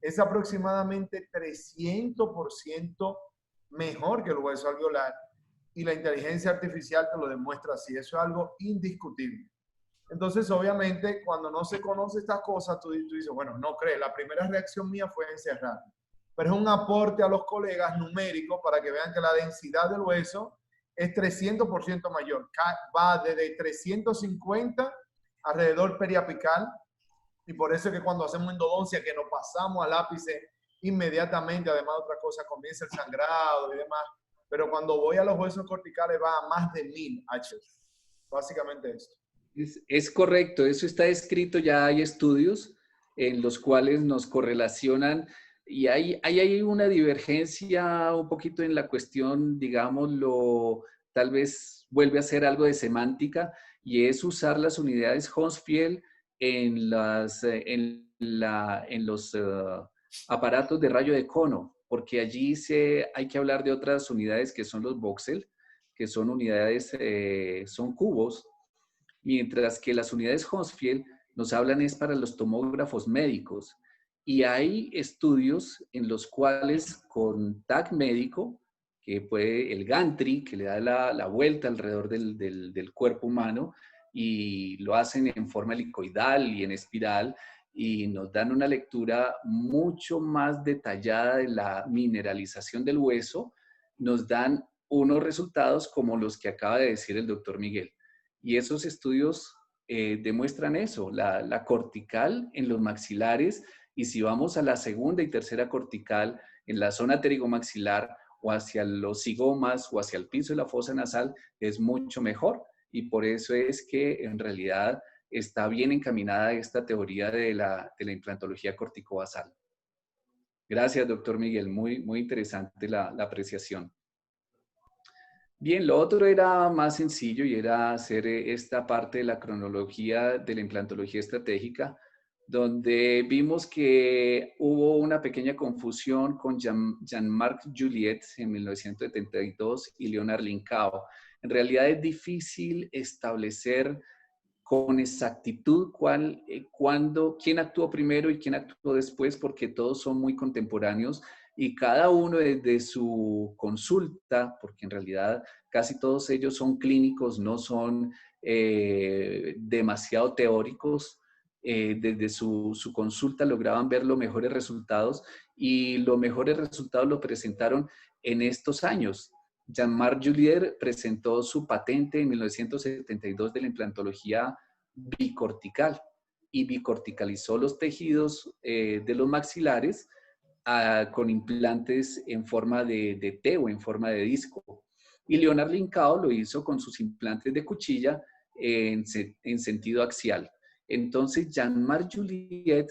[SPEAKER 1] es aproximadamente 300% mejor que el hueso alveolar y la inteligencia artificial te lo demuestra así. Eso es algo indiscutible. Entonces, obviamente, cuando no se conoce estas cosas, tú dices, bueno, no crees. La primera reacción mía fue encerrar. Pero es un aporte a los colegas numérico para que vean que la densidad del hueso es 300% mayor. Va desde 350 alrededor periapical. Y por eso es que cuando hacemos endodoncia, que nos pasamos al ápice inmediatamente, además de otra cosa, comienza el sangrado y demás. Pero cuando voy a los huesos corticales va a más de 1000 H. Básicamente esto.
[SPEAKER 2] Es correcto, eso está escrito, ya hay estudios en los cuales nos correlacionan y hay una divergencia un poquito en la cuestión, digámoslo, tal vez vuelve a ser algo de semántica y es usar las unidades Hounsfield en los aparatos de rayo de cono, porque allí hay que hablar de otras unidades que son los voxel, que son unidades, son cubos, mientras que las unidades Hounsfield nos hablan es para los tomógrafos médicos. Y hay estudios en los cuales con TAC médico, que puede el gantry, que le da la vuelta alrededor del cuerpo humano, y lo hacen en forma helicoidal y en espiral, y nos dan una lectura mucho más detallada de la mineralización del hueso, nos dan unos resultados como los que acaba de decir el doctor Miguel. Y esos estudios demuestran eso, la cortical en los maxilares, y si vamos a la segunda y tercera cortical en la zona pterigomaxilar o hacia los cigomas o hacia el piso de la fosa nasal, es mucho mejor. Y por eso es que en realidad está bien encaminada esta teoría de la implantología corticobasal. Gracias, doctor Miguel. Muy, muy interesante la apreciación. Bien, lo otro era más sencillo y era hacer esta parte de la cronología de la implantología estratégica, donde vimos que hubo una pequeña confusión con Jean-Marc Juliet en 1972 y Leonard Lincao. En realidad es difícil establecer con exactitud quién actuó primero y quién actuó después, porque todos son muy contemporáneos y cada uno desde su consulta, porque en realidad casi todos ellos son clínicos, no son demasiado teóricos, desde su consulta lograban ver los mejores resultados y los mejores resultados lo presentaron en estos años. Jean-Marc Juliet presentó su patente en 1972 de la implantología bicortical y bicorticalizó los tejidos de los maxilares con implantes en forma de T o en forma de disco. Y Leonard Lincao lo hizo con sus implantes de cuchilla en sentido axial. Entonces, Jean-Marc Juliet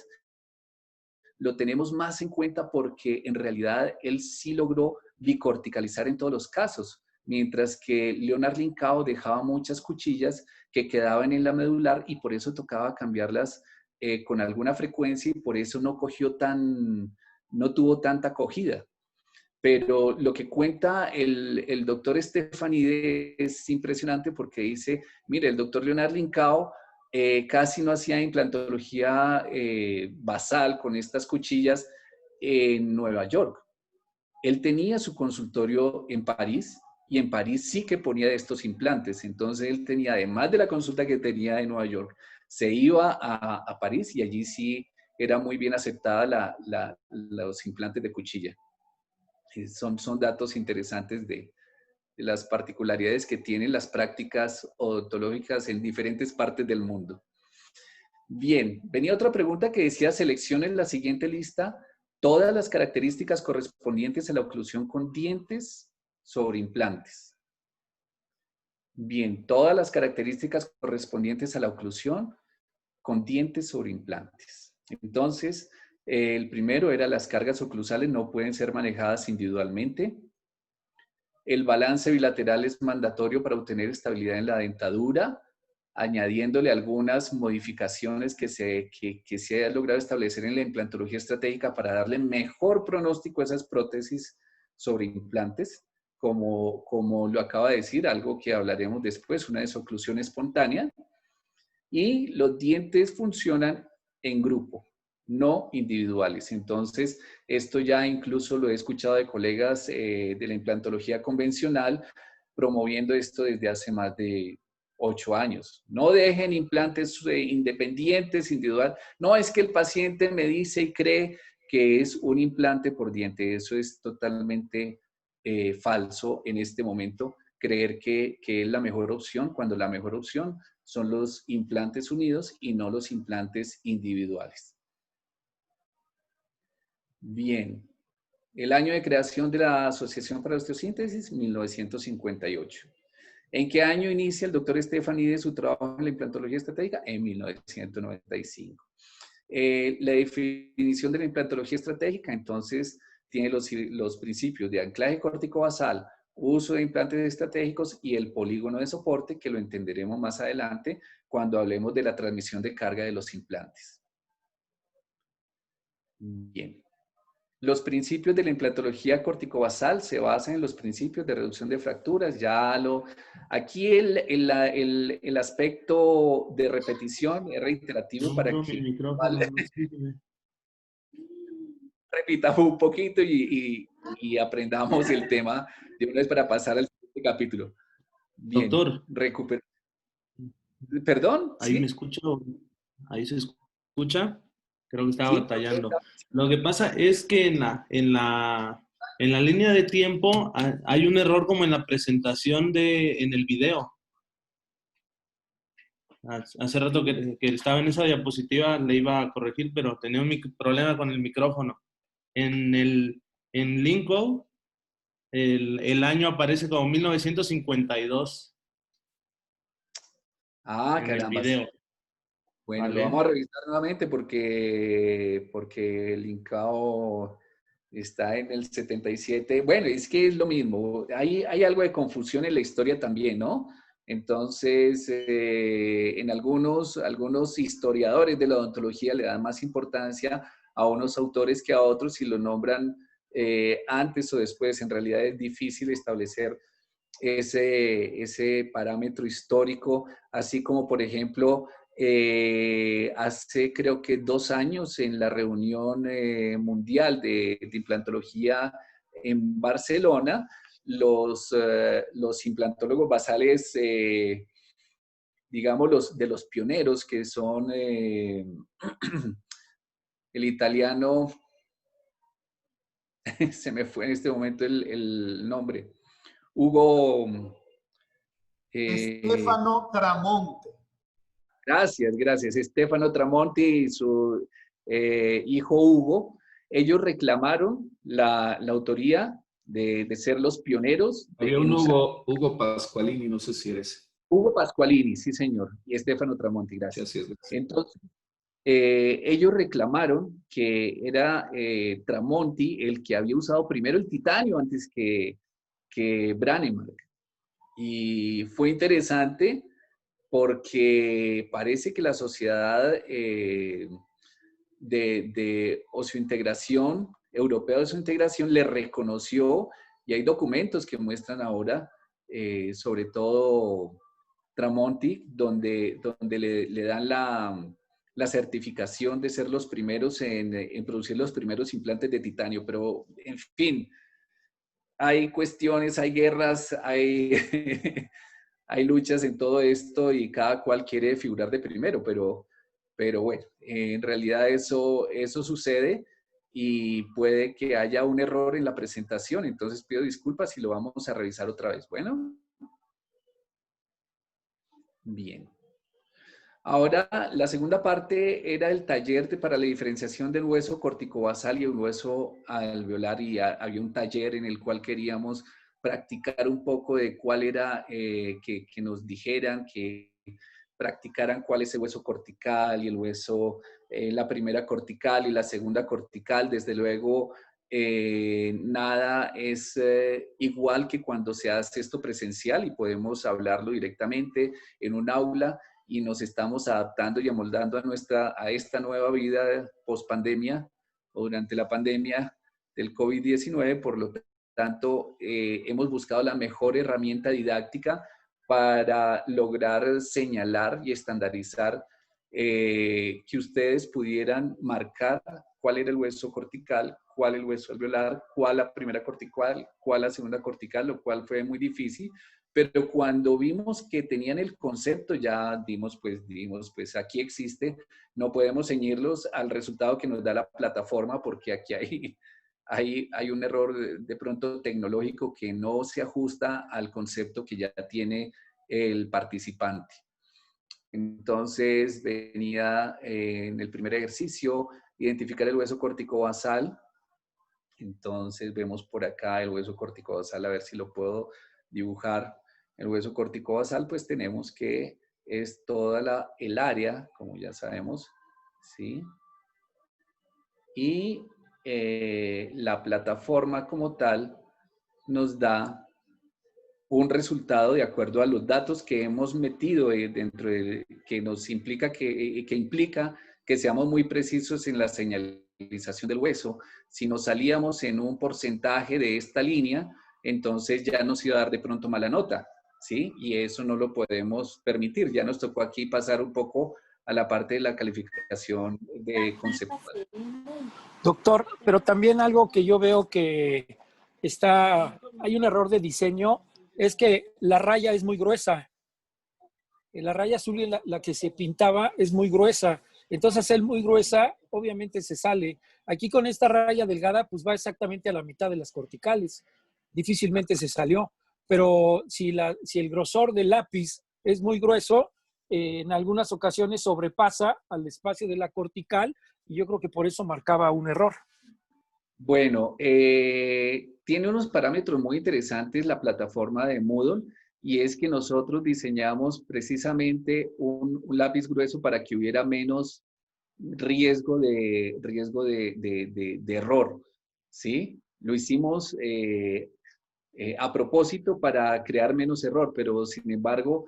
[SPEAKER 2] lo tenemos más en cuenta porque en realidad él sí logró bicorticalizar en todos los casos, mientras que Leonard Lincao dejaba muchas cuchillas que quedaban en la medular y por eso tocaba cambiarlas con alguna frecuencia y por eso no tuvo tanta acogida. Pero lo que cuenta el doctor Stefanide es impresionante porque dice, mire, el doctor Leonard Lincao casi no hacía implantología basal con estas cuchillas en Nueva York. Él tenía su consultorio en París y en París sí que ponía estos implantes. Entonces él tenía, además de la consulta que tenía en Nueva York, se iba a París y allí sí era muy bien aceptada los implantes de cuchilla. Son datos interesantes de las particularidades que tienen las prácticas odontológicas en diferentes partes del mundo. Bien, venía otra pregunta que decía, seleccione en la siguiente lista todas las características correspondientes a la oclusión con dientes sobre implantes. Bien, todas las características correspondientes a la oclusión con dientes sobre implantes. Entonces, el primero era las cargas oclusales no pueden ser manejadas individualmente. El balance bilateral es mandatorio para obtener estabilidad en la dentadura, añadiéndole algunas modificaciones que se ha logrado establecer en la implantología estratégica para darle mejor pronóstico a esas prótesis sobre implantes, como lo acaba de decir, algo que hablaremos después, una desoclusión espontánea. Y los dientes funcionan en grupo, no individuales. Entonces, esto ya incluso lo he escuchado de colegas de la implantología convencional promoviendo esto desde hace más de 8 años. No dejen implantes independientes, individual. No es que el paciente me dice y cree que es un implante por diente. Eso es totalmente falso en este momento, creer que es la mejor opción, cuando la mejor opción son los implantes unidos y no los implantes individuales. Bien. El año de creación de la Asociación para la Osteosíntesis, 1958. ¿En qué año inicia el doctor Stefanide su trabajo en la implantología estratégica? En 1995. La definición de la implantología estratégica, entonces, tiene los principios de anclaje corticobasal, uso de implantes estratégicos y el polígono de soporte, que lo entenderemos más adelante cuando hablemos de la transmisión de carga de los implantes. Bien. Los principios de la implantología corticobasal se basan en los principios de reducción de fracturas. Aquí el aspecto de repetición es reiterativo para que repitamos un poquito y aprendamos el tema de una vez para pasar al siguiente capítulo. Bien,
[SPEAKER 6] doctor.
[SPEAKER 2] ¿Perdón?
[SPEAKER 6] ¿Ahí
[SPEAKER 2] ¿sí?
[SPEAKER 6] me escucho? ¿Ahí se escucha? Creo que estaba
[SPEAKER 2] Sí,
[SPEAKER 6] batallando. Lo que pasa es que en la línea de tiempo hay un error como en la presentación en el video. Hace rato que estaba en esa diapositiva, le iba a corregir, pero tenía un problema con el micrófono. En Lincoln, el año aparece como 1952
[SPEAKER 2] Ah,
[SPEAKER 6] en el
[SPEAKER 2] caramba.
[SPEAKER 6] video.
[SPEAKER 2] Bueno, lo
[SPEAKER 6] ¿Vale?
[SPEAKER 2] vamos a revisar nuevamente porque el Incao está en el 77. Bueno, es que es lo mismo. Hay algo de confusión en la historia también, ¿no? Entonces, en algunos historiadores de la odontología le dan más importancia a unos autores que a otros y lo nombran antes o después. En realidad es difícil establecer ese parámetro histórico, así como, por ejemplo, hace creo que 2 años en la reunión mundial de implantología en Barcelona, los implantólogos basales, digamos, de los pioneros, que son el italiano, se me fue en este momento el nombre, Hugo...
[SPEAKER 1] Stefano Tramonte.
[SPEAKER 2] Gracias. Stefano Tramonti y su hijo Hugo, ellos reclamaron la autoría de ser los pioneros.
[SPEAKER 5] Había un Hugo Pasqualini, no sé si eres.
[SPEAKER 2] Hugo Pasqualini, sí señor, y Stefano Tramonti,
[SPEAKER 5] Sí,
[SPEAKER 2] gracias.
[SPEAKER 5] así es.
[SPEAKER 2] Entonces, ellos reclamaron que era Tramonti el que había usado primero el titanio antes que Brånemark. Y fue interesante porque parece que la sociedad de osseointegración, europea de osseointegración, le reconoció, y hay documentos que muestran ahora, sobre todo Tramonti, donde le dan la certificación de ser los primeros en producir los primeros implantes de titanio. Pero, en fin, hay cuestiones, hay guerras, hay... hay luchas en todo esto y cada cual quiere figurar de primero, pero bueno, en realidad eso sucede y puede que haya un error en la presentación, entonces pido disculpas y lo vamos a revisar otra vez. Bueno, bien. Ahora, la segunda parte era el taller para la diferenciación del hueso corticobasal y el hueso alveolar, y había un taller en el cual queríamos practicar un poco de cuál era, que nos dijeran, que practicaran cuál es el hueso cortical y el hueso, la primera cortical y la segunda cortical. Desde luego, nada es igual que cuando se hace esto presencial y podemos hablarlo directamente en un aula, y nos estamos adaptando y amoldando a esta nueva vida post pandemia o durante la pandemia del COVID-19. Por lo tanto, hemos buscado la mejor herramienta didáctica para lograr señalar y estandarizar, que ustedes pudieran marcar cuál era el hueso cortical, cuál el hueso alveolar, cuál la primera cortical, cuál la segunda cortical, lo cual fue muy difícil. Pero cuando vimos que tenían el concepto, ya dimos, pues aquí existe, no podemos ceñirlos al resultado que nos da la plataforma, porque aquí hay un error de pronto tecnológico que no se ajusta al concepto que ya tiene el participante. Entonces, venía en el primer ejercicio, identificar el hueso corticobasal. Entonces, vemos por acá el hueso corticobasal, a ver si lo puedo dibujar. El hueso corticobasal, pues tenemos que es toda el área, como ya sabemos, ¿sí? Y la plataforma como tal nos da un resultado de acuerdo a los datos que hemos metido dentro de, que nos implica que implica que seamos muy precisos en la señalización del hueso. Si nos salíamos en un porcentaje de esta línea, entonces ya nos iba a dar de pronto mala nota, ¿sí? Y eso no lo podemos permitir. Ya nos tocó aquí pasar un poco a la parte de la calificación de conceptual.
[SPEAKER 4] Doctor, pero también algo que yo veo que hay un error de diseño, es que la raya es muy gruesa. La raya azul, la que se pintaba, es muy gruesa. Entonces, al ser muy gruesa, obviamente se sale. Aquí con esta raya delgada, pues va exactamente a la mitad de las corticales. Difícilmente se salió. Pero si el grosor del lápiz es muy grueso, en algunas ocasiones sobrepasa al espacio de la cortical y yo creo que por eso marcaba un error.
[SPEAKER 2] Bueno, tiene unos parámetros muy interesantes la plataforma de Moodle, y es que nosotros diseñamos precisamente un lápiz grueso para que hubiera menos riesgo de error, ¿sí? Lo hicimos a propósito para crear menos error, pero sin embargo,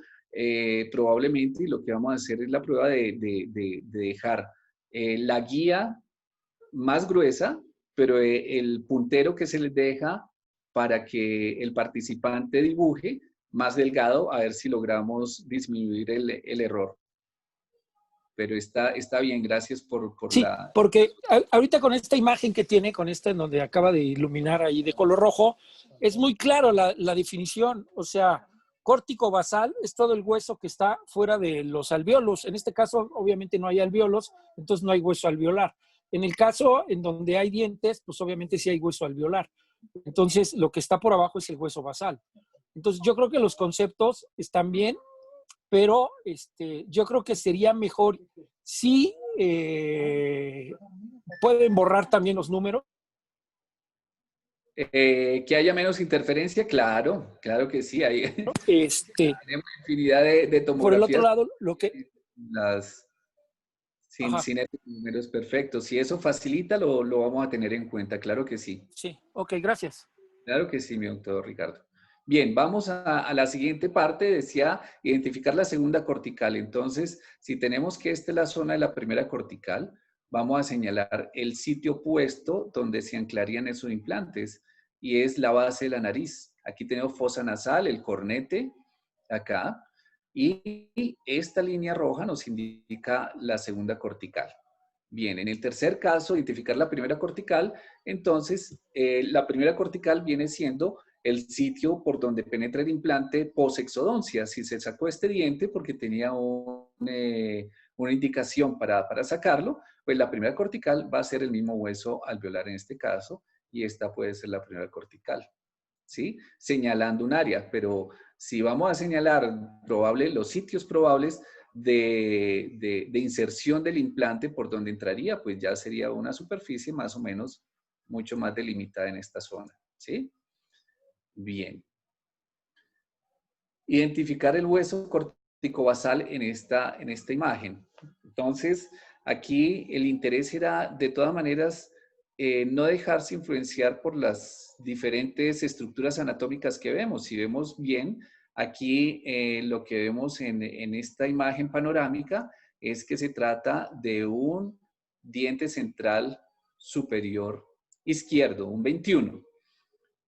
[SPEAKER 2] probablemente lo que vamos a hacer es la prueba de dejar la guía más gruesa, pero el puntero que se les deja para que el participante dibuje más delgado, a ver si logramos disminuir el error. Pero está bien, gracias por
[SPEAKER 4] Sí,
[SPEAKER 2] la...
[SPEAKER 4] porque ahorita con esta imagen que tiene, con esta en donde acaba de iluminar ahí de color rojo, es muy claro la definición. O sea, córtico basal es todo el hueso que está fuera de los alvéolos. En este caso, obviamente no hay alvéolos, entonces no hay hueso alveolar. En el caso en donde hay dientes, pues obviamente sí hay hueso alveolar. Entonces, lo que está por abajo es el hueso basal. Entonces, yo creo que los conceptos están bien, pero yo creo que sería mejor si pueden borrar también los números.
[SPEAKER 2] Que haya menos interferencia, claro, claro que sí. Hay, tenemos infinidad de tomografías.
[SPEAKER 4] Por el otro lado, lo que...
[SPEAKER 2] Sin estos números perfectos. Si eso facilita, lo vamos a tener en cuenta, claro que sí.
[SPEAKER 4] Sí, ok, gracias.
[SPEAKER 2] Claro que sí, mi doctor Ricardo. Bien, vamos a la siguiente parte, decía identificar la segunda cortical. Entonces, si tenemos que esta es la zona de la primera cortical, vamos a señalar el sitio opuesto donde se anclarían esos implantes, y es la base de la nariz. Aquí tenemos fosa nasal, el cornete, acá, y esta línea roja nos indica la segunda cortical. Bien, en el tercer caso, identificar la primera cortical, entonces la primera cortical viene siendo el sitio por donde penetra el implante posexodoncia. Si se sacó este diente porque tenía una indicación para sacarlo, pues la primera cortical va a ser el mismo hueso alveolar en este caso, y esta puede ser la primera cortical, ¿sí? Señalando un área, pero si vamos a señalar los sitios probables de inserción del implante por donde entraría, pues ya sería una superficie más o menos mucho más delimitada en esta zona, ¿sí? Bien. Identificar el hueso corticobasal en esta imagen. Entonces, aquí el interés era, de todas maneras, no dejarse influenciar por las diferentes estructuras anatómicas que vemos. Si vemos bien, aquí lo que vemos en esta imagen panorámica es que se trata de un diente central superior izquierdo, un 21.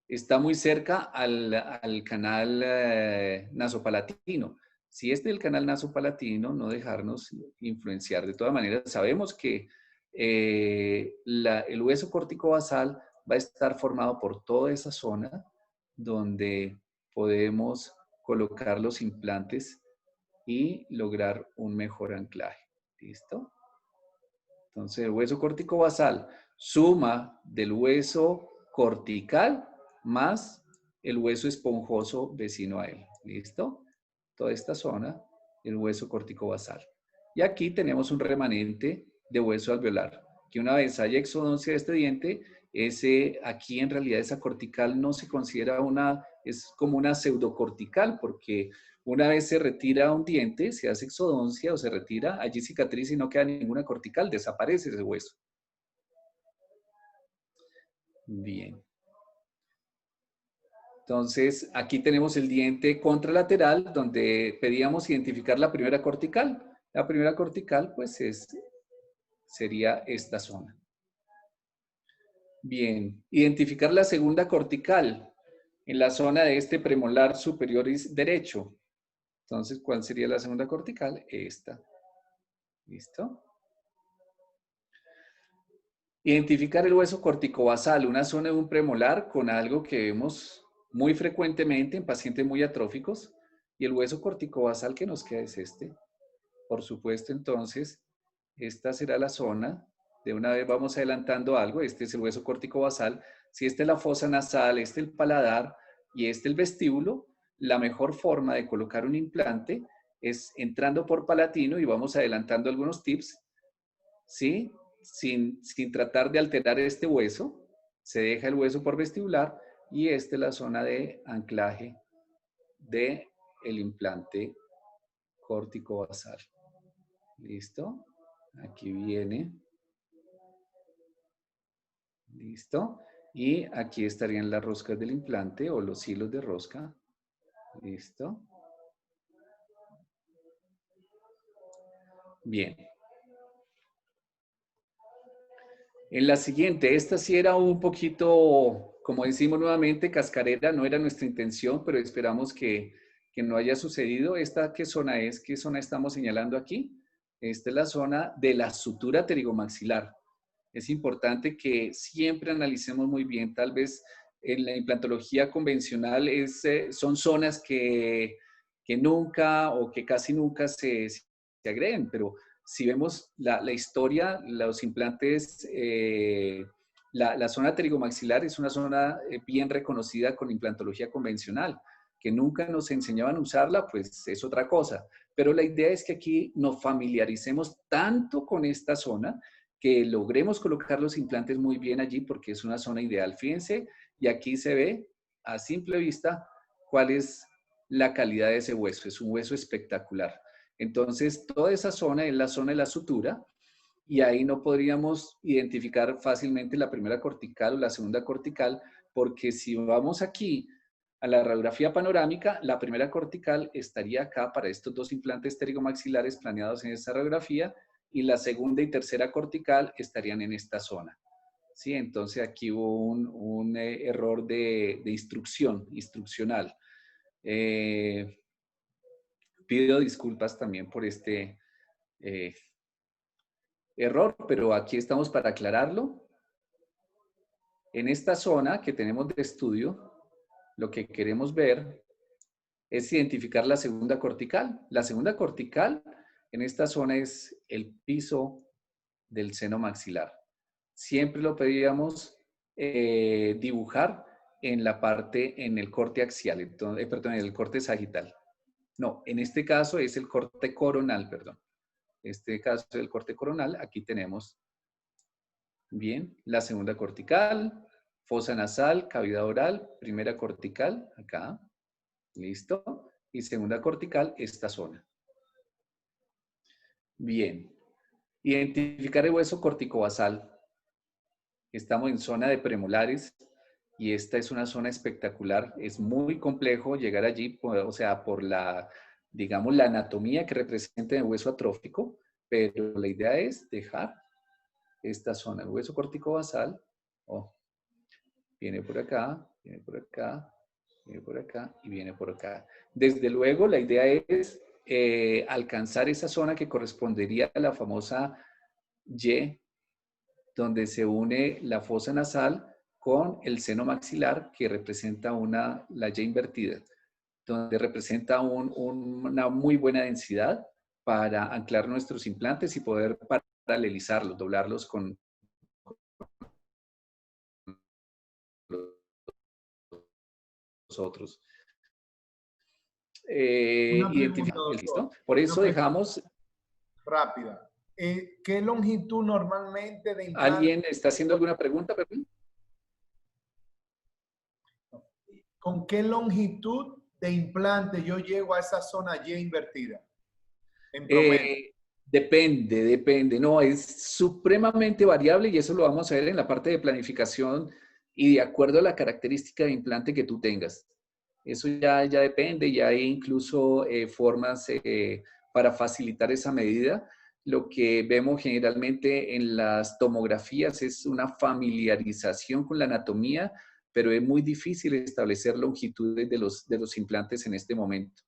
[SPEAKER 2] Está muy cerca al canal nasopalatino. Si es del canal nasopalatino, no dejarnos influenciar. De todas maneras, sabemos que el hueso corticobasal va a estar formado por toda esa zona donde podemos colocar los implantes y lograr un mejor anclaje. ¿Listo? Entonces, el hueso corticobasal, suma del hueso cortical más el hueso esponjoso vecino a él. ¿Listo? Toda esta zona, el hueso corticobasal. Y aquí tenemos un remanente de hueso alveolar, que una vez haya exodoncia de este diente, aquí en realidad esa cortical no se considera es como una pseudocortical, porque una vez se retira un diente, se hace exodoncia o se retira, allí cicatriz y no queda ninguna cortical, desaparece ese hueso. Bien. Entonces, aquí tenemos el diente contralateral, donde pedíamos identificar la primera cortical. La primera cortical, pues, sería esta zona. Bien, identificar la segunda cortical en la zona de este premolar superior derecho. Entonces, ¿cuál sería la segunda cortical? Esta. ¿Listo? Identificar el hueso corticobasal, una zona de un premolar con algo que vemos muy frecuentemente en pacientes muy atróficos, y el hueso corticobasal que nos queda es este. Por supuesto, entonces, esta será la zona. De una vez vamos adelantando algo. Este es el hueso corticobasal. Si esta es la fosa nasal, este el paladar y este el vestíbulo, la mejor forma de colocar un implante es entrando por palatino y vamos adelantando algunos tips, ¿sí? Sin tratar de alterar este hueso. Se deja el hueso por vestibular y esta es la zona de anclaje del implante córtico-basal. ¿Listo? Aquí viene. ¿Listo? Y aquí estarían las roscas del implante o los hilos de rosca. ¿Listo? Bien. En la siguiente, esta sí era un poquito, como decimos nuevamente, cascarera, no era nuestra intención, pero esperamos que no haya sucedido. ¿Esta qué zona es? ¿Qué zona estamos señalando aquí? Esta es la zona de la sutura pterigomaxilar. Es importante que siempre analicemos muy bien. Tal vez en la implantología convencional son zonas que nunca o que casi nunca se agreden, pero si vemos la historia, los implantes, la zona pterigomaxilar es una zona bien reconocida con implantología convencional. Que nunca nos enseñaban a usarla, pues es otra cosa. Pero la idea es que aquí nos familiaricemos tanto con esta zona que logremos colocar los implantes muy bien allí porque es una zona ideal. Fíjense, y aquí se ve a simple vista cuál es la calidad de ese hueso. Es un hueso espectacular. Entonces, toda esa zona es la zona de la sutura y ahí no podríamos identificar fácilmente la primera cortical o la segunda cortical porque si vamos aquí a la radiografía panorámica, la primera cortical estaría acá para estos dos implantes pterigomaxilares planeados en esta radiografía y la segunda y tercera cortical estarían en esta zona. ¿Sí? Entonces aquí hubo un error de instruccional. Pido disculpas también por este error, pero aquí estamos para aclararlo. En esta zona que tenemos de estudio, lo que queremos ver es identificar la segunda cortical. La segunda cortical en esta zona es el piso del seno maxilar. Siempre lo pedíamos dibujar en la parte, en el corte axial, entonces, perdón, en el corte sagital. No, en este caso es el corte coronal, perdón. Este caso es el corte coronal. Aquí tenemos, bien, la segunda cortical, fosa nasal, cavidad oral, primera cortical, acá, listo. Y segunda cortical, esta zona. Bien. Identificar el hueso corticobasal. Estamos en zona de premolares y esta es una zona espectacular. Es muy complejo llegar allí, o sea, por la, digamos, la anatomía que representa el hueso atrófico, pero la idea es dejar esta zona, el hueso corticobasal, viene por acá, viene por acá, viene por acá y viene por acá. Desde luego, la idea es alcanzar esa zona que correspondería a la famosa Y, donde se une la fosa nasal con el seno maxilar que representa la Y invertida, donde representa una muy buena densidad para anclar nuestros implantes y poder paralelizarlos, doblarlos con los otros. ¿Listo? Por eso dejamos...
[SPEAKER 1] Rápida. ¿Qué longitud normalmente de implante?
[SPEAKER 2] ¿Alguien está haciendo alguna pregunta, perdón?
[SPEAKER 1] ¿Con qué longitud de implante yo llego a esa zona Y invertida? En promedio.
[SPEAKER 2] Depende. No, es supremamente variable y eso lo vamos a ver en la parte de planificación y de acuerdo a la característica de implante que tú tengas. Eso ya depende, ya hay incluso formas para facilitar esa medida. Lo que vemos generalmente en las tomografías es una familiarización con la anatomía, pero es muy difícil establecer longitudes de los implantes en este momento.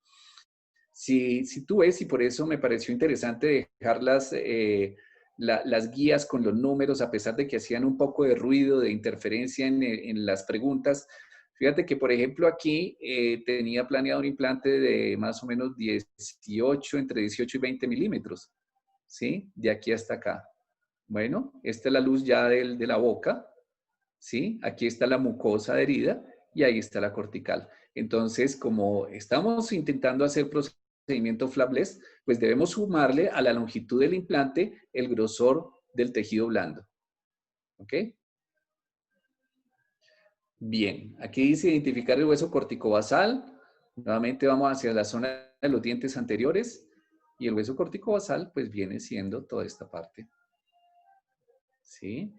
[SPEAKER 2] Si tú ves, y por eso me pareció interesante dejar las guías con los números, a pesar de que hacían un poco de ruido, de interferencia en las preguntas. Fíjate que, por ejemplo, aquí tenía planeado un implante de más o menos 18, entre 18 y 20 milímetros, ¿sí? De aquí hasta acá. Bueno, esta es la luz ya de la boca, ¿sí? Aquí está la mucosa adherida y ahí está la cortical. Entonces, como estamos intentando hacer procedimientos procedimiento flapless, pues debemos sumarle a la longitud del implante el grosor del tejido blando. ¿Ok? Bien, aquí dice identificar el hueso corticobasal. Nuevamente vamos hacia la zona de los dientes anteriores y el hueso corticobasal pues viene siendo toda esta parte. ¿Sí?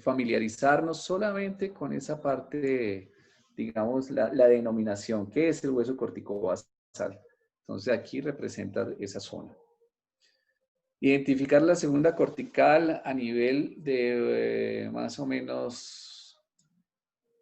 [SPEAKER 2] Familiarizarnos solamente con esa parte de, digamos, la denominación. ¿Qué es el hueso corticobasal? Entonces aquí representa esa zona. Identificar la segunda cortical a nivel de más o menos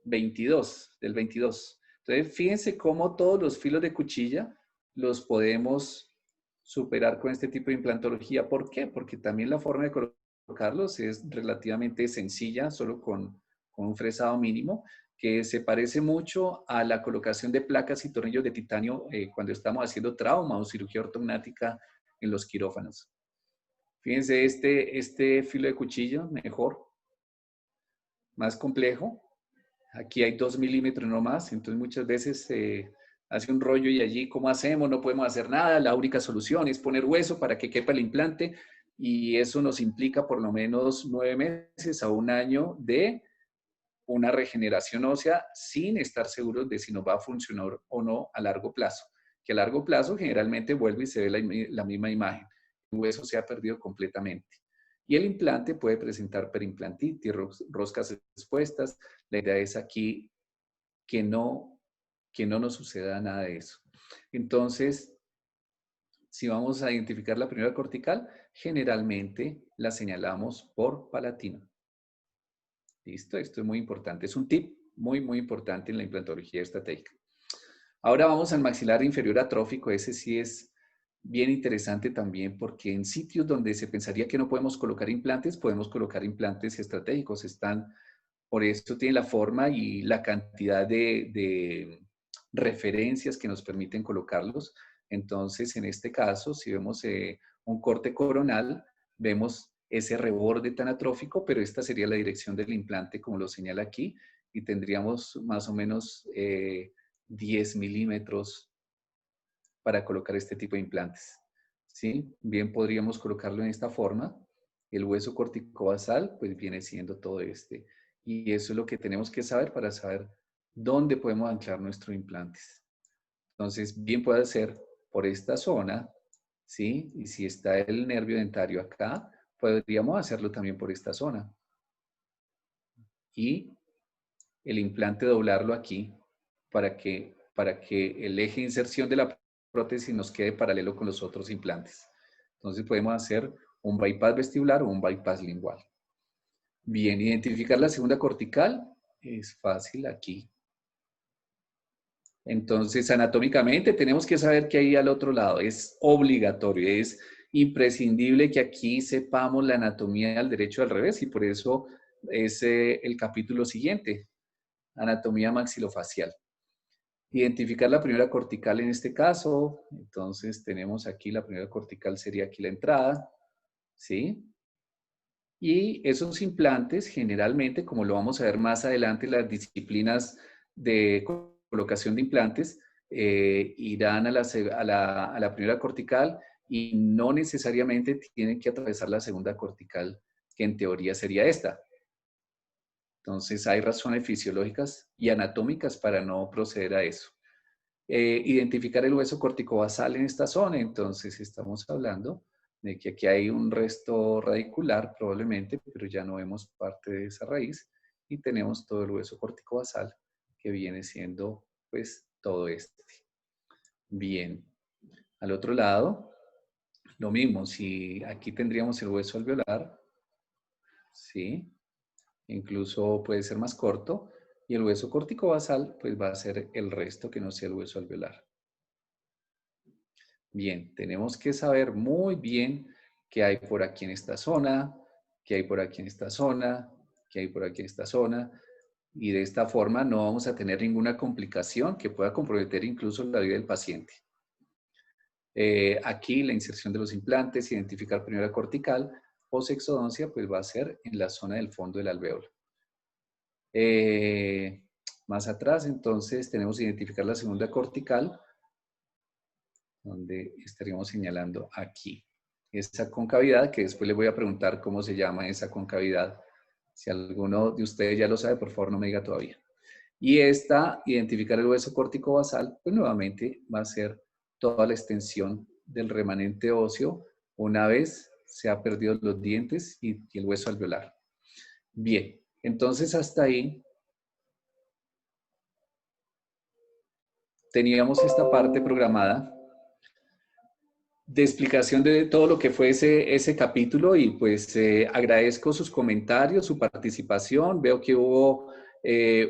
[SPEAKER 2] 22, del 22. Entonces, fíjense cómo todos los filos de cuchilla los podemos superar con este tipo de implantología. ¿Por qué? Porque también la forma de colocarlos es relativamente sencilla, solo con un fresado mínimo, que se parece mucho a la colocación de placas y tornillos de titanio cuando estamos haciendo trauma o cirugía ortognática en los quirófanos. Fíjense, este filo de cuchillo, mejor, más complejo. Aquí hay 2 milímetros no más, entonces muchas veces se hace un rollo y allí, ¿cómo hacemos? No podemos hacer nada, la única solución es poner hueso para que quepa el implante y eso nos implica por lo menos 9 meses a 1 año de una regeneración ósea sin estar seguros de si nos va a funcionar o no a largo plazo. Que a largo plazo generalmente vuelve y se ve la misma imagen. El hueso se ha perdido completamente. Y el implante puede presentar perimplantitis, roscas expuestas. La idea es aquí que no nos suceda nada de eso. Entonces, si vamos a identificar la primera cortical, generalmente la señalamos por palatino. ¿Listo? Esto es muy importante. Es un tip muy, muy importante en la implantología estratégica. Ahora vamos al maxilar inferior atrófico. Ese sí es bien interesante también porque en sitios donde se pensaría que no podemos colocar implantes, podemos colocar implantes estratégicos. Por eso tiene la forma y la cantidad de referencias que nos permiten colocarlos. Entonces, en este caso, si vemos un corte coronal, vemos ese reborde tan atrófico, pero esta sería la dirección del implante, como lo señala aquí, y tendríamos más o menos 10 milímetros para colocar este tipo de implantes. ¿Sí? Bien podríamos colocarlo en esta forma. El hueso corticobasal, pues viene siendo todo este. Y eso es lo que tenemos que saber para saber dónde podemos anclar nuestros implantes. Entonces, bien puede ser por esta zona, ¿sí? Y si está el nervio dentario acá, podríamos hacerlo también por esta zona. Y el implante doblarlo aquí para que el eje de inserción de la prótesis nos quede paralelo con los otros implantes. Entonces podemos hacer un bypass vestibular o un bypass lingual. Bien, identificar la segunda cortical es fácil aquí. Entonces, anatómicamente tenemos que saber qué hay al otro lado. Es obligatorio, es imprescindible que aquí sepamos la anatomía al derecho y al revés y por eso es el capítulo siguiente, anatomía maxilofacial. Identificar la primera cortical en este caso. Entonces tenemos aquí la primera cortical sería aquí la entrada, ¿sí? Y esos implantes generalmente, como lo vamos a ver más adelante, las disciplinas de colocación de implantes irán a la primera cortical y no necesariamente tienen que atravesar la segunda cortical, que en teoría sería esta. Entonces hay razones fisiológicas y anatómicas para no proceder a eso. Identificar el hueso corticobasal en esta zona, entonces estamos hablando de que aquí hay un resto radicular probablemente, pero ya no vemos parte de esa raíz y tenemos todo el hueso corticobasal que viene siendo pues todo este. Bien, al otro lado, lo mismo, si aquí tendríamos el hueso alveolar, ¿sí? Incluso puede ser más corto, y el hueso corticobasal pues va a ser el resto que no sea el hueso alveolar. Bien, tenemos que saber muy bien qué hay por aquí en esta zona, qué hay por aquí en esta zona, qué hay por aquí en esta zona, y de esta forma no vamos a tener ninguna complicación que pueda comprometer incluso la vida del paciente. Aquí la inserción de los implantes, identificar primera cortical, posexodoncia, pues va a ser en la zona del fondo del alvéolo. Más atrás, entonces, tenemos que identificar la segunda cortical. donde estaríamos señalando aquí. Esa concavidad, que después les voy a preguntar cómo se llama esa concavidad. Si alguno de ustedes ya lo sabe, por favor no me diga todavía. Y esta, identificar el hueso córtico basal, pues nuevamente va a ser toda la extensión del remanente óseo una vez se ha perdido los dientes y el hueso alveolar. Bien, entonces hasta ahí teníamos esta parte programada de explicación de todo lo que fue ese capítulo y pues agradezco sus comentarios, su participación. Veo que hubo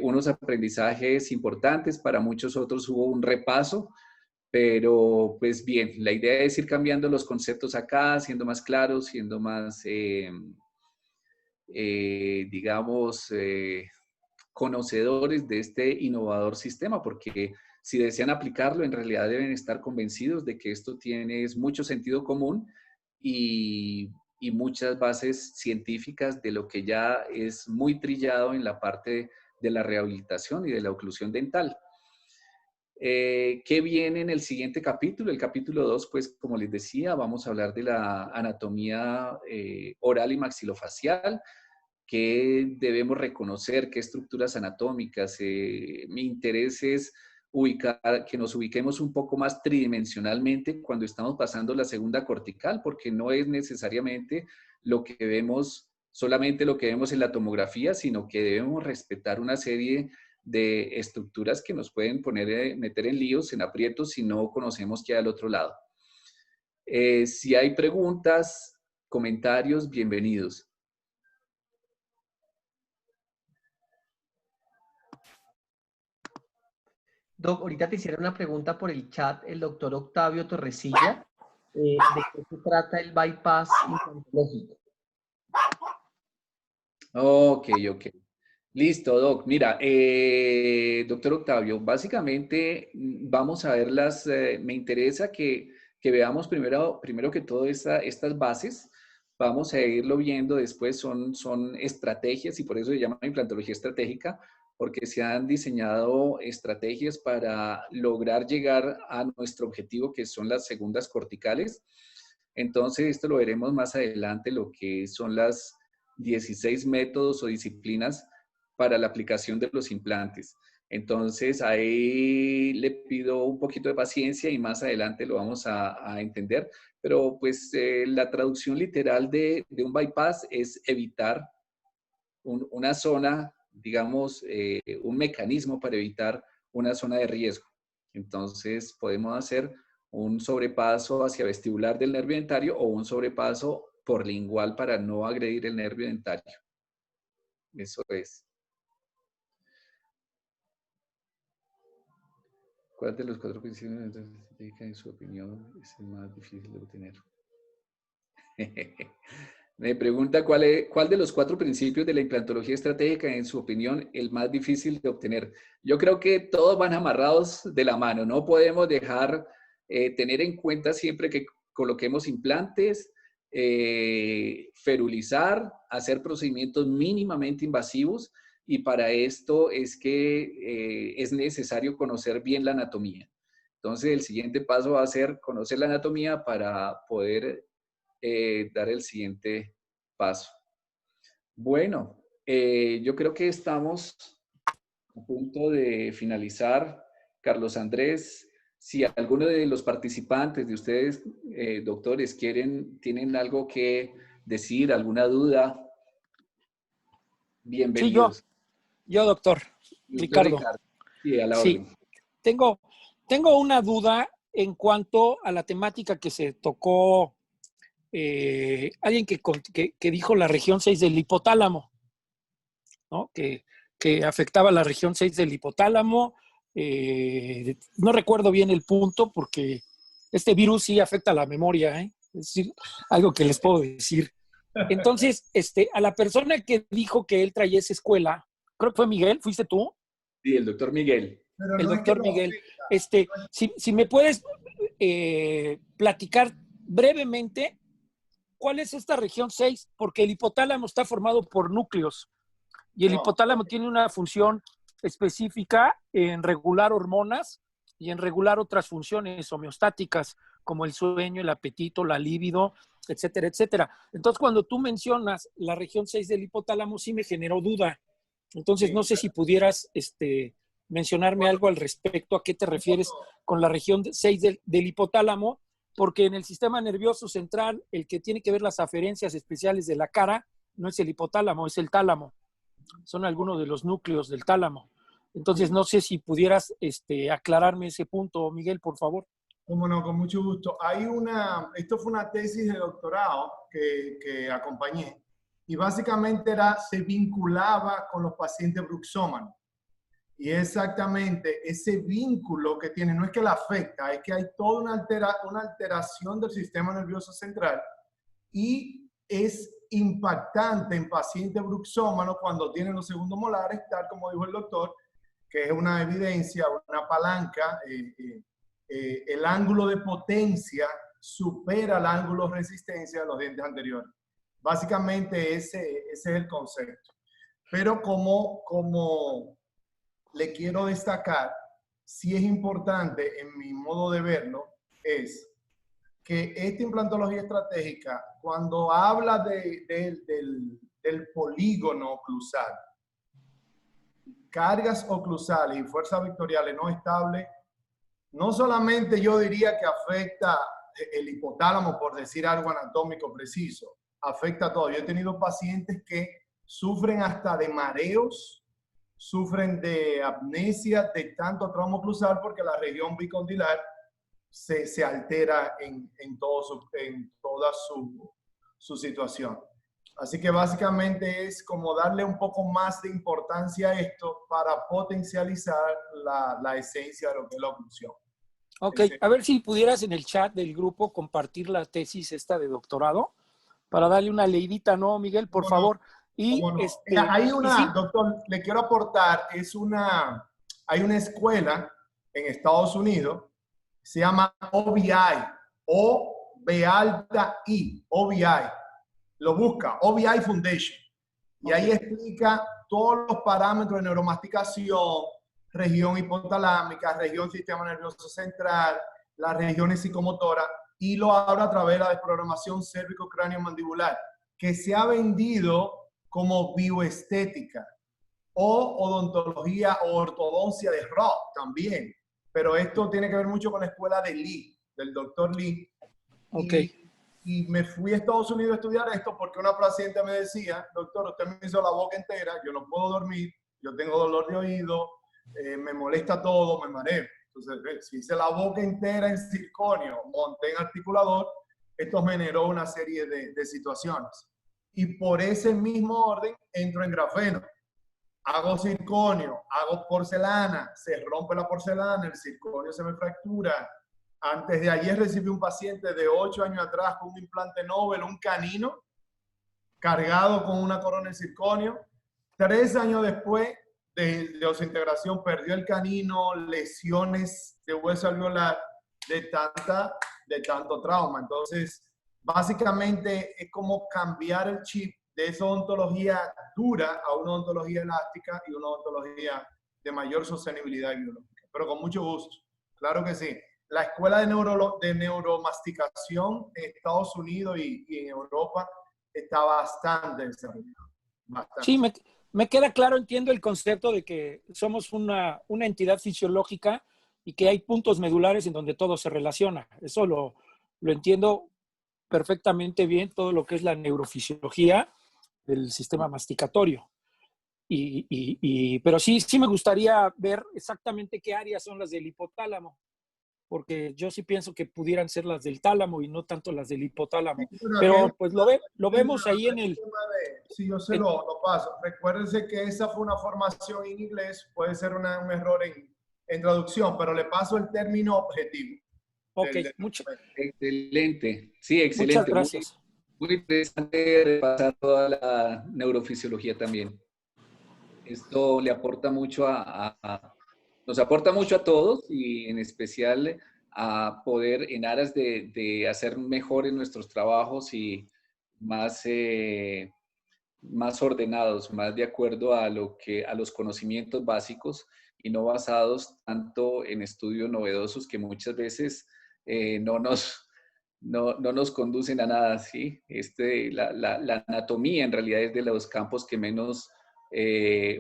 [SPEAKER 2] unos aprendizajes importantes, para muchos otros hubo un repaso, pero pues bien, la idea es ir cambiando los conceptos acá, siendo más claros, siendo más, digamos, conocedores de este innovador sistema, porque si desean aplicarlo, en realidad deben estar convencidos de que esto tiene mucho sentido común y muchas bases científicas de lo que ya es muy trillado en la parte de la rehabilitación y de la oclusión dental. ¿Qué viene en el siguiente capítulo? El capítulo 2, pues como les decía, vamos a hablar de la anatomía oral y maxilofacial, qué debemos reconocer, qué estructuras anatómicas. Mi interés es que nos ubiquemos un poco más tridimensionalmente cuando estamos pasando la segunda cortical, porque no es necesariamente lo que vemos, solamente lo que vemos en la tomografía, sino que debemos respetar una serie de estructuras que nos pueden meter en líos, en aprietos, si no conocemos qué hay al otro lado. Si hay preguntas, comentarios, bienvenidos.
[SPEAKER 7] Doc, ahorita te hicieron una pregunta por el chat el doctor Octavio Torrecilla. ¿De qué se trata el bypass implantológico?
[SPEAKER 2] Ok. Listo, Doc. Mira, doctor Octavio, básicamente vamos a ver me interesa que veamos primero que todo estas bases. Vamos a irlo viendo después, son estrategias y por eso se llama implantología estratégica, porque se han diseñado estrategias para lograr llegar a nuestro objetivo, que son las segundas corticales. Entonces, esto lo veremos más adelante, lo que son las 16 métodos o disciplinas para la aplicación de los implantes. Entonces, ahí le pido un poquito de paciencia y más adelante lo vamos a entender. Pero, pues, la traducción literal de un bypass es evitar una zona, digamos, un mecanismo para evitar una zona de riesgo. Entonces, podemos hacer un sobrepaso hacia vestibular del nervio dentario o un sobrepaso por lingual para no agredir el nervio dentario. Eso es. ¿Cuál de los 4 principios en su opinión es el más difícil de obtener? Me pregunta cuál de los 4 principios de la implantología estratégica, en su opinión, el más difícil de obtener. Yo creo que todos van amarrados de la mano. No podemos dejar, tener en cuenta siempre que coloquemos implantes, ferulizar, hacer procedimientos mínimamente invasivos, y para esto es que es necesario conocer bien la anatomía. Entonces, el siguiente paso va a ser conocer la anatomía para poder dar el siguiente paso. Bueno, yo creo que estamos a punto de finalizar. Carlos Andrés, si alguno de los participantes de ustedes, doctores, tienen algo que decir, alguna duda, bienvenidos.
[SPEAKER 4] Sí, yo doctor Ricardo.
[SPEAKER 2] Sí, a la orden.
[SPEAKER 4] Tengo una duda en cuanto a la temática que se tocó. Alguien que dijo la región 6 del hipotálamo, ¿no? Que afectaba la región 6 del hipotálamo. No recuerdo bien el punto porque este virus sí afecta la memoria, ¿eh? Es decir, algo que les puedo decir. Entonces, a la persona que dijo que él traía esa escuela, creo que fue Miguel, ¿fuiste tú?
[SPEAKER 2] Sí, el doctor Miguel.
[SPEAKER 4] El doctor Miguel. Si me puedes platicar brevemente ¿cuál es esta región 6? Porque el hipotálamo está formado por núcleos y el hipotálamo tiene una función específica en regular hormonas y en regular otras funciones homeostáticas como el sueño, el apetito, la libido, etcétera, etcétera. Entonces, cuando tú mencionas la región 6 del hipotálamo, sí me generó duda. Entonces,
[SPEAKER 1] Sí.
[SPEAKER 4] no sé si pudieras mencionarme algo al respecto, a qué te refieres con la región 6 del hipotálamo, porque en el sistema nervioso central, el que tiene que ver las aferencias especiales de la cara, no es el hipotálamo, es el tálamo. Son algunos de los núcleos del tálamo. Entonces, no sé si pudieras aclararme ese punto, Miguel, por favor.
[SPEAKER 1] Cómo no, con mucho gusto. Esto fue una tesis de doctorado que acompañé y básicamente se vinculaba con los pacientes bruxómanos. Y exactamente ese vínculo que tiene, no es que la afecta, es que hay toda una alteración del sistema nervioso central y es impactante en pacientes bruxómanos cuando tienen los segundos molares, tal como dijo el doctor, que es una evidencia, una palanca. El ángulo de potencia supera el ángulo de resistencia de los dientes anteriores. Básicamente ese es el concepto. Pero como le quiero destacar, sí es importante en mi modo de verlo, es que esta implantología estratégica, cuando habla del polígono oclusal, cargas oclusales y fuerzas vectoriales no estables, no solamente yo diría que afecta el hipotálamo, por decir algo anatómico preciso, afecta a todo. Yo he tenido pacientes que sufren hasta de mareos, sufren de apnesia, de tanto trauma oclusal, porque la región bicondilar se altera en toda su situación. Así que básicamente es como darle un poco más de importancia a esto para potencializar la esencia de lo que es la oclusión.
[SPEAKER 4] Ok, a ver si pudieras en el chat del grupo compartir la tesis esta de doctorado para darle una leidita, ¿no, Miguel? Por favor. Y
[SPEAKER 1] no? Hay
[SPEAKER 4] sí.
[SPEAKER 1] Doctor, le quiero aportar, hay una escuela en Estados Unidos, se llama OBI, O-B alta I, OBI. Lo busca, OBI Foundation. Y ahí explica todos los parámetros de neuromasticación, región hipotalámica, región sistema nervioso central, las regiones psicomotoras, y lo habla a través de la desprogramación cérvico-cráneo-mandibular, que se ha vendido como bioestética o odontología o ortodoncia de Roth también. Pero esto tiene que ver mucho con la escuela de Lee, del doctor Lee.
[SPEAKER 4] Ok.
[SPEAKER 1] Y me fui a Estados Unidos a estudiar esto porque una paciente me decía, doctor, usted me hizo la boca entera, yo no puedo dormir, yo tengo dolor de oído, me molesta todo, me mareo. Entonces, si hice la boca entera en circonio, monté en articulador, esto generó una serie de situaciones. Y por ese mismo orden entro en grafeno. Hago circonio, hago porcelana, se rompe la porcelana, el circonio se me fractura. Antes de ayer recibí un paciente de 8 años atrás con un implante Nobel, un canino, cargado con una corona de circonio. 3 años después de desintegración, perdió el canino, lesiones de hueso alveolar de tanto trauma. Entonces, básicamente es como cambiar el chip de esa odontología dura a una odontología elástica y una odontología de mayor sostenibilidad biológica. Pero con mucho gusto, claro que sí. La escuela de neuromasticación en Estados Unidos y en Europa está bastante desarrollada. Bastante.
[SPEAKER 4] Sí, me queda claro, entiendo el concepto de que somos una entidad fisiológica y que hay puntos medulares en donde todo se relaciona. Eso lo entiendo perfectamente bien, todo lo que es la neurofisiología del sistema masticatorio. Pero sí me gustaría ver exactamente qué áreas son las del hipotálamo, porque yo sí pienso que pudieran ser las del tálamo y no tanto las del hipotálamo. Pero pues lo vemos ahí en el...
[SPEAKER 1] Sí, yo se lo paso. Recuérdense que esa fue una formación en inglés, puede ser un error en traducción, pero le paso el término objetivo.
[SPEAKER 4] Ok,
[SPEAKER 2] excelente. Sí, excelente.
[SPEAKER 4] Muchas gracias.
[SPEAKER 2] Muy interesante repasar toda la neurofisiología también. Esto le aporta mucho nos aporta mucho a todos y en especial a poder en aras de hacer mejores nuestros trabajos y más ordenados, más de acuerdo a los conocimientos básicos y no basados tanto en estudios novedosos que muchas veces no nos conducen a nada, ¿sí? La anatomía en realidad es de los campos que menos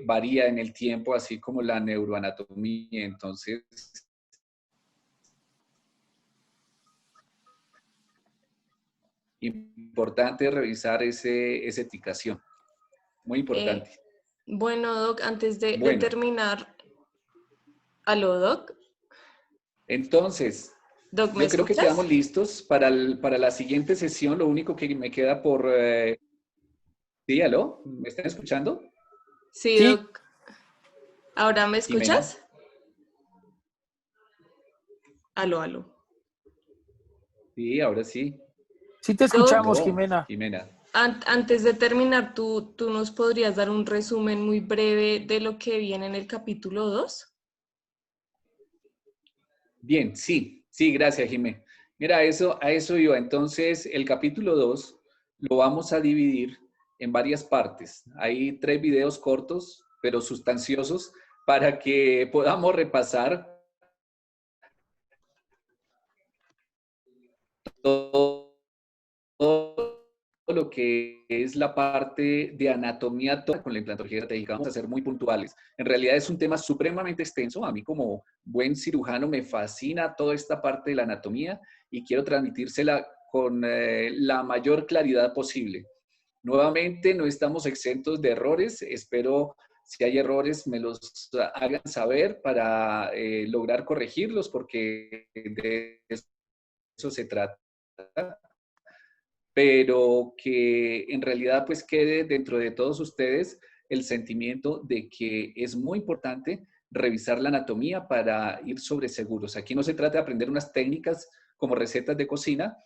[SPEAKER 2] varía en el tiempo, así como la neuroanatomía. Entonces, importante revisar esa etiquetación. Muy importante.
[SPEAKER 3] Bueno, Doc, antes de
[SPEAKER 2] Bueno.
[SPEAKER 3] terminar... ¿Aló, Doc?
[SPEAKER 2] Entonces,
[SPEAKER 3] Doc, ¿me
[SPEAKER 2] yo creo que
[SPEAKER 3] escuchas?
[SPEAKER 2] quedamos listos para la siguiente sesión. Lo único que me queda por... ¿Sí, aló? ¿Me están escuchando?
[SPEAKER 3] Sí,
[SPEAKER 4] Sí.
[SPEAKER 3] Doc. ¿Ahora me escuchas? Aló.
[SPEAKER 2] Sí, ahora sí.
[SPEAKER 4] Sí te escuchamos,
[SPEAKER 3] Doc,
[SPEAKER 4] Jimena.
[SPEAKER 2] Jimena.
[SPEAKER 3] Antes de terminar, ¿tú nos podrías dar un resumen muy breve de lo que viene en el capítulo 2?
[SPEAKER 2] Bien, sí, gracias, Jimé. Mira, a eso iba. Entonces, el capítulo 2 lo vamos a dividir en varias partes. Hay 3 videos cortos, pero sustanciosos, para que podamos repasar todo lo que es la parte de anatomía con la implantología estratégica. Vamos a ser muy puntuales. En realidad es un tema supremamente extenso. A mí como buen cirujano me fascina toda esta parte de la anatomía y quiero transmitírsela con la mayor claridad posible. Nuevamente, no estamos exentos de errores. Espero, si hay errores, me los hagan saber para lograr corregirlos, porque de eso se trata. Pero que en realidad pues quede dentro de todos ustedes el sentimiento de que es muy importante revisar la anatomía para ir sobre seguros. Aquí no se trata de aprender unas técnicas como recetas de cocina,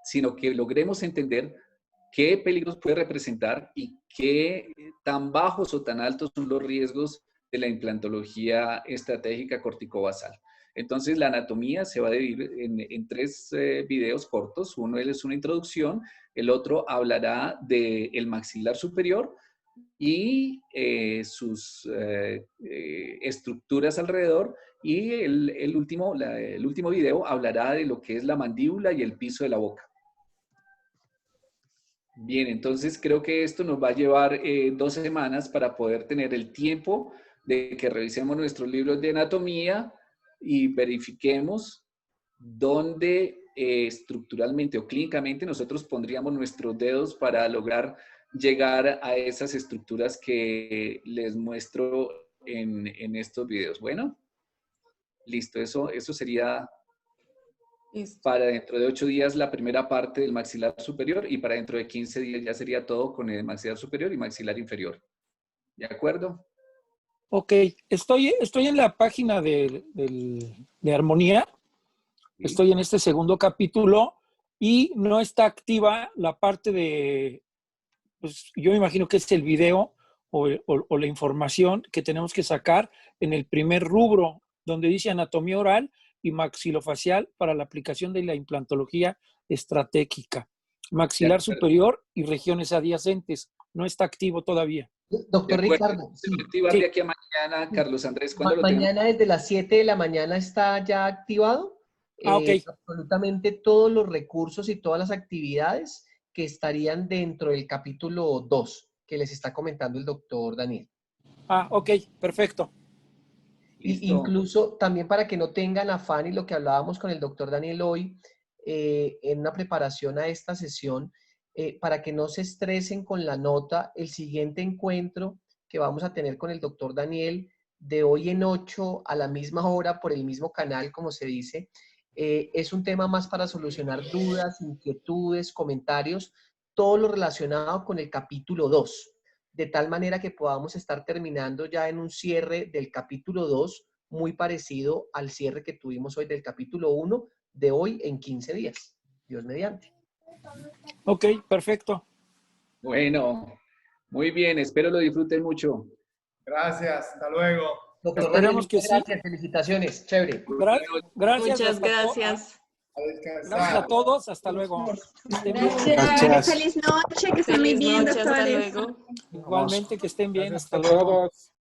[SPEAKER 2] sino que logremos entender qué peligros puede representar y qué tan bajos o tan altos son los riesgos de la implantología estratégica corticobasal. Entonces, la anatomía se va a dividir en 3 videos cortos. Uno es una introducción, el otro hablará del maxilar superior y sus estructuras alrededor, y el último video hablará de lo que es la mandíbula y el piso de la boca. Bien, entonces creo que esto nos va a llevar 2 semanas para poder tener el tiempo de que revisemos nuestros libros de anatomía y verifiquemos dónde estructuralmente o clínicamente nosotros pondríamos nuestros dedos para lograr llegar a esas estructuras que les muestro en estos videos. Bueno, listo, eso sería para dentro de 8 días la primera parte del maxilar superior, y para dentro de 15 días ya sería todo con el maxilar superior y maxilar inferior. ¿De acuerdo?
[SPEAKER 4] Ok, estoy en la página de Armonía.
[SPEAKER 2] Sí.
[SPEAKER 4] Estoy en este segundo capítulo y no está activa la parte de, pues yo me imagino que es el video o la información que tenemos que sacar en el primer rubro, donde dice anatomía oral y maxilofacial para la aplicación de la implantología estratégica. Maxilar superior y regiones adyacentes. No está activo todavía.
[SPEAKER 7] Doctor Ricardo,
[SPEAKER 2] Se va a activar de aquí a mañana, Carlos Andrés. ¿Cuándo lo tengo?
[SPEAKER 7] mañana desde las 7 de la mañana está ya activado.
[SPEAKER 4] Ok.
[SPEAKER 7] Absolutamente todos los recursos y todas las actividades que estarían dentro del capítulo 2 que les está comentando el doctor Daniel.
[SPEAKER 4] Ok, perfecto.
[SPEAKER 7] Y incluso también para que no tengan afán, y lo que hablábamos con el doctor Daniel hoy, en una preparación a esta sesión, para que no se estresen con la nota, el siguiente encuentro que vamos a tener con el doctor Daniel de hoy en 8 a la misma hora por el mismo canal, como se dice, es un tema más para solucionar dudas, inquietudes, comentarios, todo lo relacionado con el capítulo 2, de tal manera que podamos estar terminando ya en un cierre del capítulo 2 muy parecido al cierre que tuvimos hoy del capítulo 1 de hoy en 15 días. Dios mediante.
[SPEAKER 4] Ok, perfecto.
[SPEAKER 2] Bueno, muy bien, espero lo disfruten mucho.
[SPEAKER 1] Gracias, hasta luego.
[SPEAKER 7] Doctor
[SPEAKER 4] Esperemos
[SPEAKER 7] Daniel,
[SPEAKER 4] que sí.
[SPEAKER 7] gracias, felicitaciones, chévere.
[SPEAKER 4] Gracias.
[SPEAKER 3] Muchas gracias.
[SPEAKER 1] A descansar.
[SPEAKER 4] Gracias a todos. Hasta luego. Que estén bien.
[SPEAKER 8] Gracias. Feliz noche, que estén muy
[SPEAKER 3] Feliz
[SPEAKER 8] bien,
[SPEAKER 3] noche, hasta
[SPEAKER 8] doctores.
[SPEAKER 3] luego.
[SPEAKER 4] Igualmente, que estén bien.
[SPEAKER 1] Gracias
[SPEAKER 4] Hasta
[SPEAKER 1] a
[SPEAKER 4] luego.
[SPEAKER 1] todos.